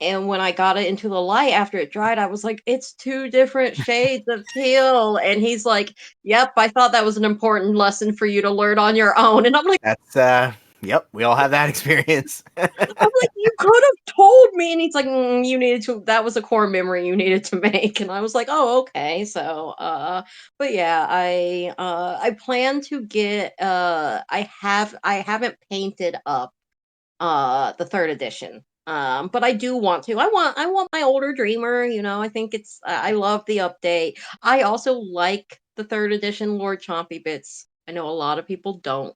And when I got it into the light after it dried, I was like, it's two different shades of teal. And he's like, yep, I thought that was an important lesson for you to learn on your own. And I'm like, That's yep, we all have that experience. you could have told me. And he's like, you needed to, that was a core memory you needed to make. And I was like, oh, okay. So, but yeah, I plan to get, I haven't painted up the third edition, but I do want to. I want my older Dreamer. I think it's I love the update. I also like the third edition Lord Chompy Bits. I know a lot of people don't.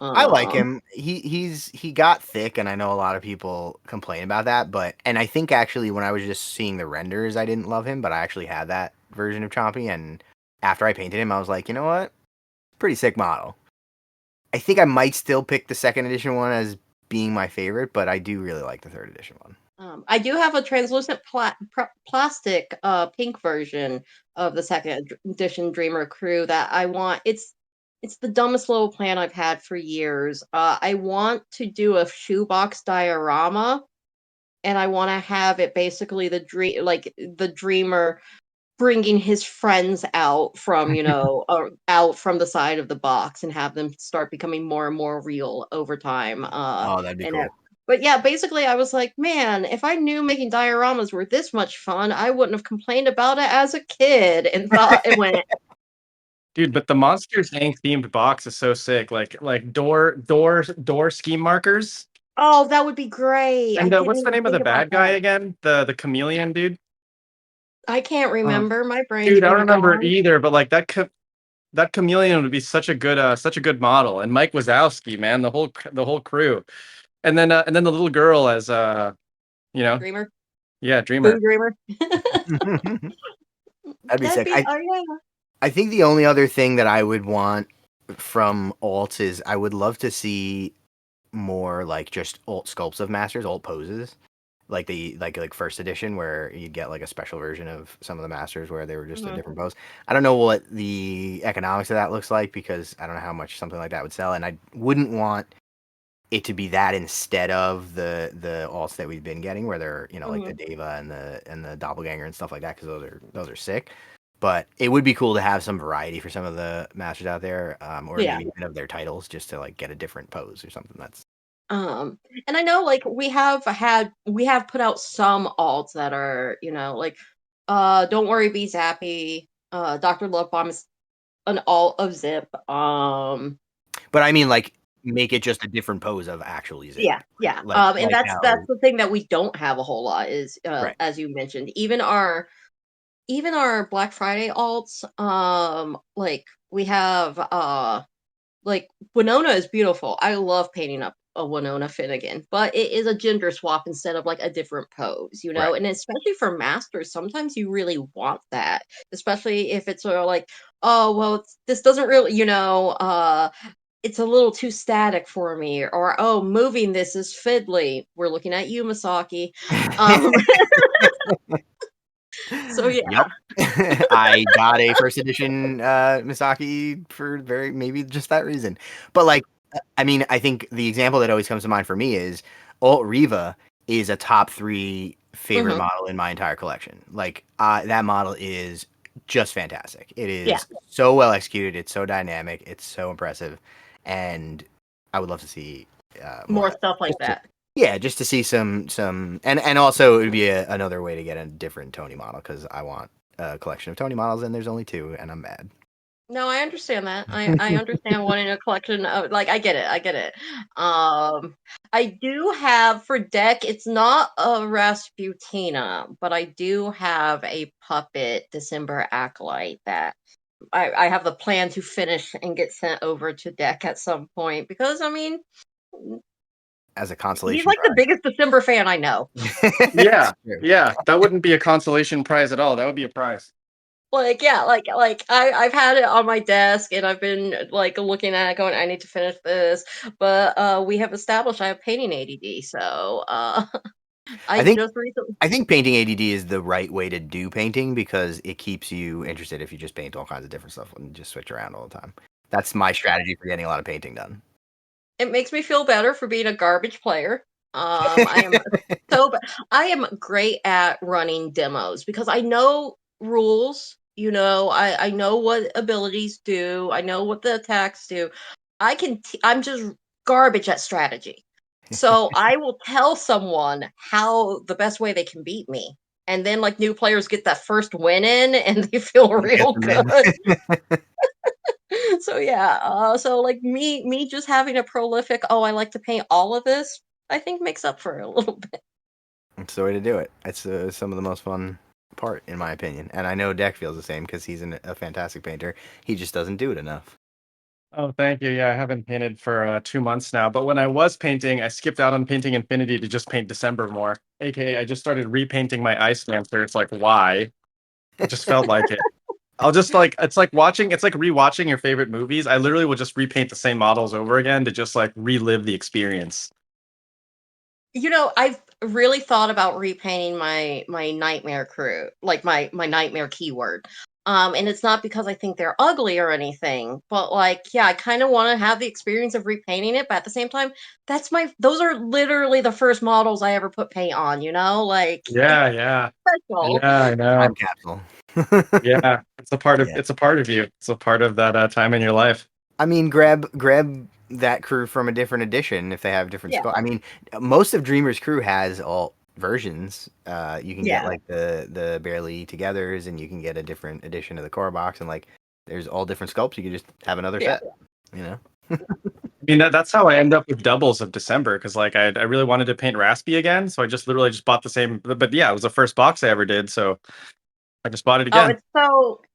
I like um him. He got thick, and I know a lot of people complain about that. And I think actually when I was just seeing the renders, I didn't love him, but I actually had that version of Chompy, and after I painted him, I was like, you know what, pretty sick model. I think I might still pick the second edition one as being my favorite, but I do really like the third edition one. I do have a translucent plastic pink version of the second edition Dreamer Crew that I want. It's the dumbest little plan I've had for years. I want to do a shoebox diorama, and I want to have it basically the dreamer bringing his friends out from out from the side of the box, and have them start becoming more and more real over time. Oh, that'd be And cool. But yeah, basically, I was like, man, if I knew making dioramas were this much fun, I wouldn't have complained about it as a kid, and thought it went. Dude, but the Monsters Inc. themed box is so sick. Like door scheme markers. Oh, that would be great. I And didn't what's the even name of think the about bad guy that. again? The chameleon dude. I can't Oh, remember. My brain's dude, I don't been remember gone. either. But like that chameleon would be such a good model. And Mike Wazowski, man, the whole crew. And then the little girl as you know, Dreamer, yeah, Dreamer. Boom Dreamer. That'd be That'd sick. be oh yeah. I think the only other thing that I would want from alts is I would love to see more like just alt sculpts of masters, alt poses, like the like first edition where you'd get like a special version of some of the masters where they were just a Mhm. different pose. I don't know what the economics of that looks like because I don't know how much something like that would sell, and I wouldn't want it to be that instead of the alts that we've been getting where they're like the Mhm. Deva and the doppelganger and stuff like that because those are sick. But it would be cool to have some variety for some of the masters out there, or Yeah. maybe even of their titles, just to like get a different pose or something. That's And I know like we have put out some alts that are, like Don't Worry Be Zappy, Dr. Love Bomb is an alt of Zip. But I mean, like, make it just a different pose of actually Yeah, Zip, yeah. And like that's how the thing that we don't have a whole lot is right. as you mentioned, even our Black Friday alts, like we have like Winona is beautiful. I love painting up a Winona Finnegan, but it is a gender swap instead of like a different pose. Right. And especially for masters, sometimes you really want that, especially if it's sort of like, oh well, this doesn't really, it's a little too static for me, or oh, moving this is fiddly. We're looking at you, Masaki. Um, so yeah. Yep. I got a first edition Misaki for very maybe just that reason. But like I mean, I think the example that always comes to mind for me is Alt Riva is a top 3 favorite Hmm. model in my entire collection. Like that model is just fantastic. It Yeah, is so well executed, it's so dynamic, it's so impressive, and I would love to see more of more that. stuff like Just to, that. Yeah, just to see some, and also it would be another way to get a different Tony model because I want a collection of Tony models and there's only 2 and I'm mad. No, I understand that. I understand wanting a collection of like I get it. I get it. I do have for deck, it's not a Rasputina, but I do have a puppet December Acolyte that I have the plan to finish and get sent over to deck at some point because I mean As a he's consolation like the prize. biggest December fan I know. Yeah, It's true. yeah, that wouldn't be a consolation prize at all. That would be a prize. Like yeah, like I've had it on my desk and I've been like looking at it going I need to finish this, but we have established I have painting ADD, so I I think just recently I think painting ADD is the right way to do painting because it keeps you interested if you just paint all kinds of different stuff and just switch around all the time. That's my strategy for getting a lot of painting done. it makes me feel better for being a garbage player. I am I am great at running demos because I know rules. You know, I know what abilities do. I know what the attacks do. I'm just garbage at strategy. So I will tell someone how the best way they can beat me. And then like new players get that first win in and they feel You get real them good. in. So yeah, so like me just having a prolific, oh, I like to paint all of this, I think makes up for it a little bit. It's the way to do it. It's some of the most fun part, in my opinion. And I know Deck feels the same because he's a fantastic painter. He just doesn't do it enough. Oh, thank you. Yeah, I haven't painted for 2 months now. But when I was painting, I skipped out on painting Infinity to just paint December more. AKA, I just started repainting my Ice Dancer. It's like, why? It just felt like it. I'll just like, it's like rewatching your favorite movies. I literally will just repaint the same models over again to just like relive the experience. You know, I've really thought about repainting my nightmare crew, like my nightmare keyword. And it's not because I think they're ugly or anything, but like, yeah, I kind of want to have the experience of repainting it, but at the same time, those are literally the first models I ever put paint on, you know? Like it's Yeah, yeah. special. Yeah, I know. Time capsule. Yeah. Yeah. It's a part of you. It's a part of that time in your life. I mean, grab that crew from a different edition if they have different Yeah. skull. I mean, most of Dreamer's crew has all versions. You can get Yeah. like the barely togethers, and you can get a different edition of the core box, and like there's all different sculpts. You can just have another Yeah. set. You know. I mean, that's how I end up with doubles of December because like I really wanted to paint Raspy again, so I just literally just bought the same. But yeah, it was the first box I ever did, so I just bought it Oh, again.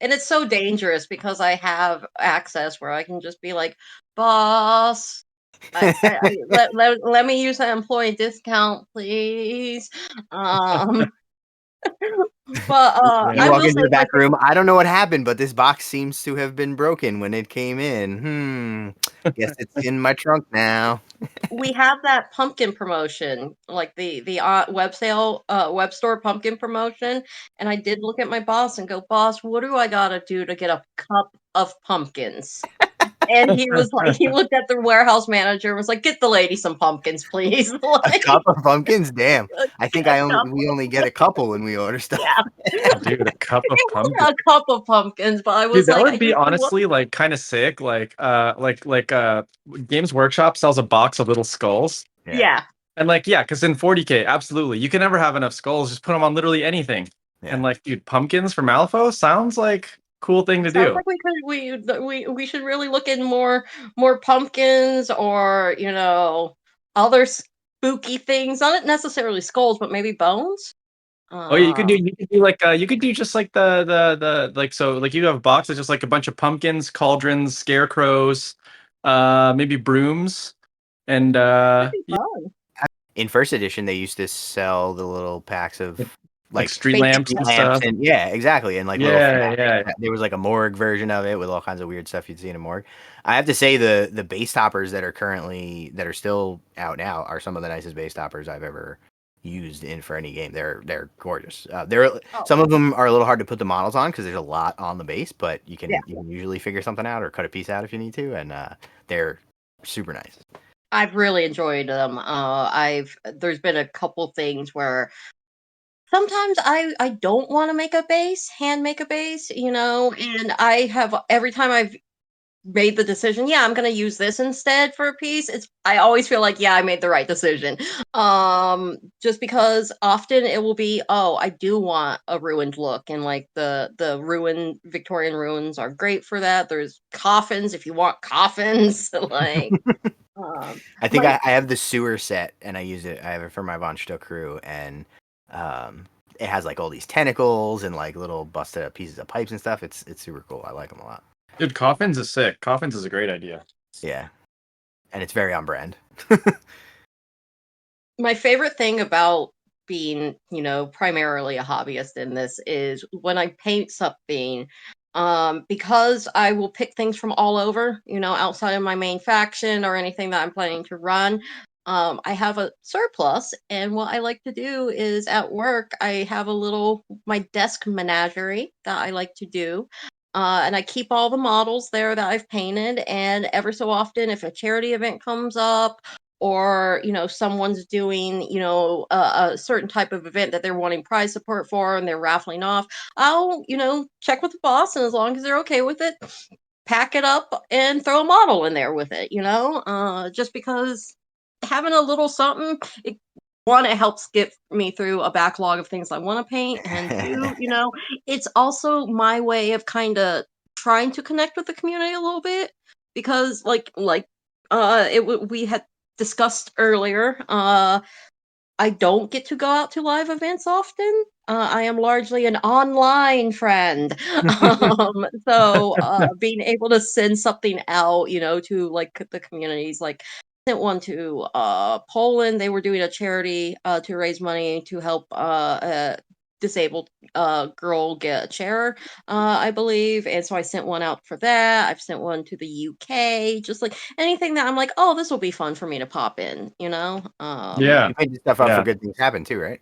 it's so dangerous because I have access where I can just be like, boss, let me use an employee discount, please. Um, but You I Yeah. walk will into say, the like, back room. I don't know what happened, but this box seems to have been broken when it came in. Guess it's in my trunk now. we have that pumpkin promotion, like the web store pumpkin promotion, and I did look at my boss and go, boss, what do I gotta do to get a cup of pumpkins? And he was like, he looked at the warehouse manager and was like, "Get the lady some pumpkins, please." A Like cup of pumpkins? Damn. I think a cup. we only get a couple when we order stuff. Yeah, Dude, a cup of it pumpkin. wasn't a cup of pumpkins, but I Dude, was that like, would be honestly like kind of sick. Games Workshop sells a box of little skulls. Yeah. yeah. And like, yeah, because in 40K, absolutely. You can never have enough skulls. Just put them on literally anything. Yeah. And like, dude, pumpkins for Malifaux sounds like a cool thing to Sounds do. like we should really look in more pumpkins or other spooky things, not necessarily skulls, but maybe bones. Oh yeah, Uh, you could do like you could do just like the like so like you have a box that's just like a bunch of pumpkins, cauldrons, scarecrows, maybe brooms, and that'd be fun. In first edition, they used to sell the little packs of like like street Fake lamps and lamps stuff. and yeah, exactly, and like little. Yeah, yeah. There was like a morgue version of it with all kinds of weird stuff you'd see in a morgue. I have to say the base toppers that are still out now are some of the nicest base toppers I've ever used in for any game. They're gorgeous. Oh, Some of them are a little hard to put the models on because there's a lot on the base, but yeah. you can usually figure something out or cut a piece out if you need to, and they're super nice. I've really enjoyed them. I've There's been a couple things where sometimes I don't want to make a base, hand make a base, and I have every time I've made the decision, yeah, I'm going to use this instead for a piece, I always feel like, yeah, I made the right decision. Just because often it will be, oh, I do want a ruined look, and like the ruined Victorian ruins are great for that. There's coffins if you want coffins. Like, I think my I have the sewer set, and I use it. I have it for my Von Stuck crew, and it has like all these tentacles and like little busted up pieces of pipes and stuff. It's super cool. I like them a lot. Dude, coffins is sick. Coffins is a great idea. Yeah, and it's very on brand. my favorite thing about being, primarily a hobbyist in this is when I paint something, because I will pick things from all over, outside of my main faction or anything that I'm planning to run. I have a surplus, and what I like to do is at work, I have my desk menagerie that I like to do. And I keep all the models there that I've painted, and ever so often, if a charity event comes up, or someone's doing a certain type of event that they're wanting prize support for and they're raffling off, I'll check with the boss, and as long as they're okay with it, pack it up and throw a model in there with it, just because having a little something, one, it helps get me through a backlog of things I want to paint, and two, it's also my way of kind of trying to connect with the community a little bit, because we had discussed earlier, I don't get to go out to live events often. I am largely an online friend. So being able to send something out, to like the communities, like sent one to Poland. They were doing a charity to raise money to help disabled girl get a chair, I believe. And so I sent one out for that. I've sent one to the UK, just like anything that I'm like, oh, this will be fun for me to pop in, Yeah. You painted stuff up for Yeah. Good Things Happen too, right?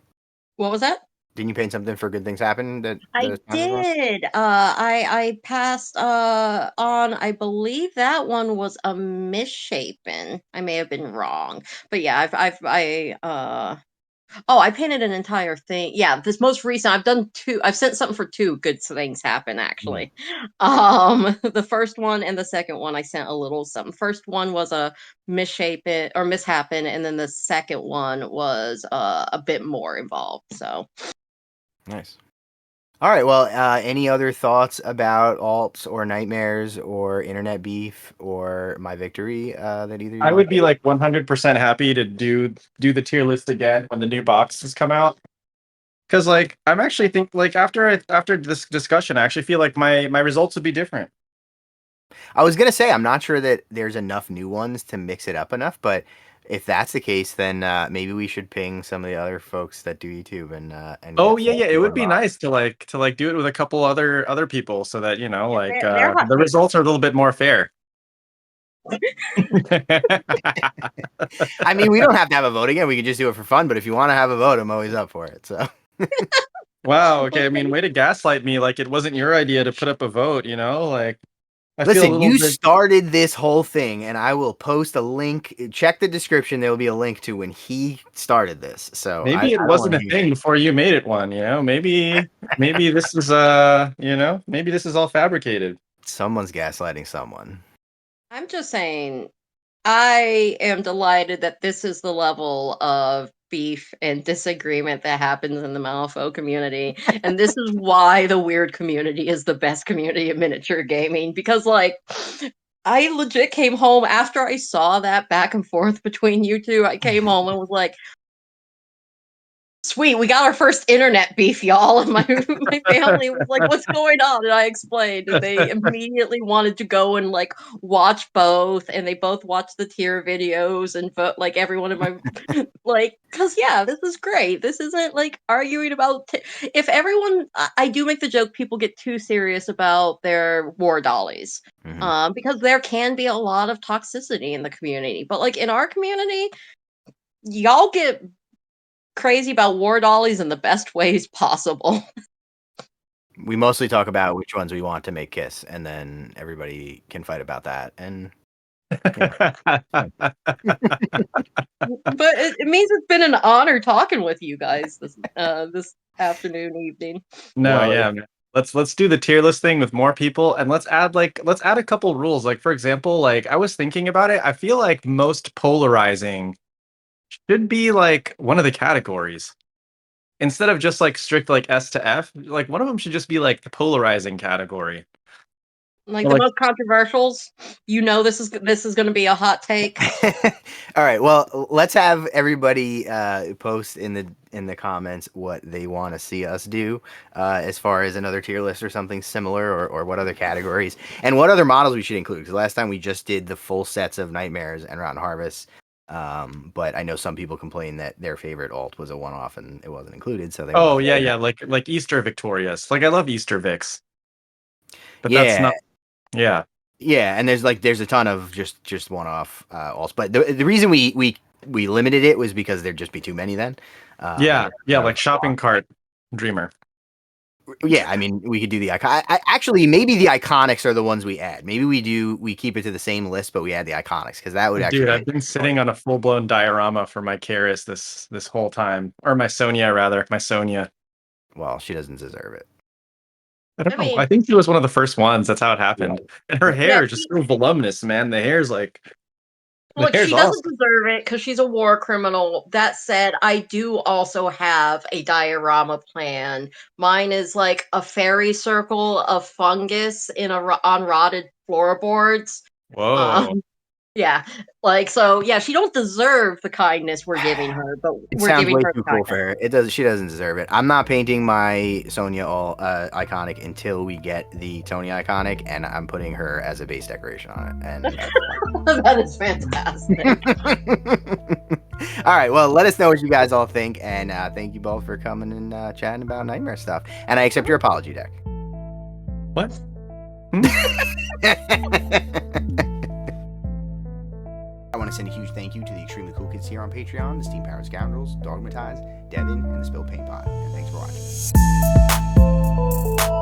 What was that? Didn't you paint something for Good Things Happen that I the time as well? did. I passed on, I believe that one was a misshapen. I may have been wrong. But yeah, I painted an entire thing. Yeah, this most recent, I've sent something for two Good Things Happen, actually. The first one and the second one I sent a little something. First one was a misshapen or mishappen, and then the second one was a bit more involved. So Nice. All right. Well, any other thoughts about alts or nightmares or internet beef or my victory that either of you I want would to be like 100% happy to do the tier list again when the new boxes come out. Because like I'm actually think like after this discussion, I actually feel like my results would be different. I was gonna say I'm not sure that there's enough new ones to mix it up enough, but if that's the case, then maybe we should ping some of the other folks that do YouTube and Oh get yeah, some yeah. It people would be involved. nice to do it with a couple other people so that like they're hot the takes. results are a little bit more fair. I mean, we don't have to have a vote again. We can just do it for fun. But if you want to have a vote, I'm always up for it. So Wow. Okay. I mean, way to gaslight me. Like it wasn't your idea to put up a vote. Like I feel a listen, little you bit. started this whole thing, and I will post a link. Check the description. There will be a link to when he started this. So I Maybe it don't want wasn't to a hear. thing before you made it one. Maybe this is maybe this is all fabricated. Someone's gaslighting someone. I'm just saying, I am delighted that this is the level of beef and disagreement that happens in the Malifaux community. And this is why the Wyrd community is the best community of miniature gaming. Because, like, I legit came home after I saw that back and forth between you two. I came home and was like, sweet, we got our first internet beef, y'all. And my family was like, what's going on? And I explained, and they immediately wanted to go and like watch both, and they both watched the tier videos and vote, like everyone in my like, because yeah, this is great. This isn't like arguing about if everyone, I do make the joke, people get too serious about their war dollies. Because there can be a lot of toxicity in the community, but like in our community, y'all get crazy about war dollies in the best ways possible. We mostly talk about which ones we want to make kiss, and then everybody can fight about that. And But it means it's been an honor talking with you guys this afternoon, evening. No, Well, yeah. let's do the tier list thing with more people, and let's add a couple rules. Like for example, like I was thinking about it. I feel like most polarizing should be like one of the categories instead of just like strict like S to F. Like one of them should just be like the polarizing category. Like Or, the like most controversials. This is going to be a hot take. All right. Well, let's have everybody post in the comments what they want to see us do as far as another tier list or something similar, or what other categories and what other models we should include. Because last time we just did the full sets of Nightmares and Rotten Harvest. But I know some people complained that their favorite alt was a one-off and it wasn't included. So they yeah, like Easter Victorious. Like I love Easter Vics, but that's yeah. not. Yeah. Yeah, and there's a ton of just one-off alts, but the reason we limited it was because there'd just be too many then. Yeah, like shopping cart dreamer. Yeah, I mean we could do the icon. Actually, maybe the iconics are the ones we add. Maybe we keep it to the same list, but we add the iconics because that would actually. Dude, I've been sitting on a full-blown diorama for my Karis this whole time, or my Sonia rather, my Sonia. Well, she doesn't deserve it. I don't I know. mean- I think she was one of the first ones. That's how it happened. And her hair Yeah, is just so voluminous, man. The hair's like. The Look, hair's she doesn't awesome. deserve it because she's a war criminal. That said, I do also have a diorama plan. Mine is like a fairy circle of fungus on rotted floorboards. Whoa. Yeah, like so. Yeah, she don't deserve the kindness we're giving her, but It we're sounds giving way her too the cool for kindness. her. It does. She doesn't deserve it. I'm not painting my Sonya all iconic until we get the Tony iconic, and I'm putting her as a base decoration on it. And That is fantastic. all right. Well, let us know what you guys all think, and thank you both for coming and chatting about nightmare stuff. And I accept your apology, Deck. What? I want to send a huge thank you to the extremely cool kids here on Patreon, the Steam Powered Scoundrels, Dogmatized, Devin, and the Spilled Paint Pot. And thanks for watching.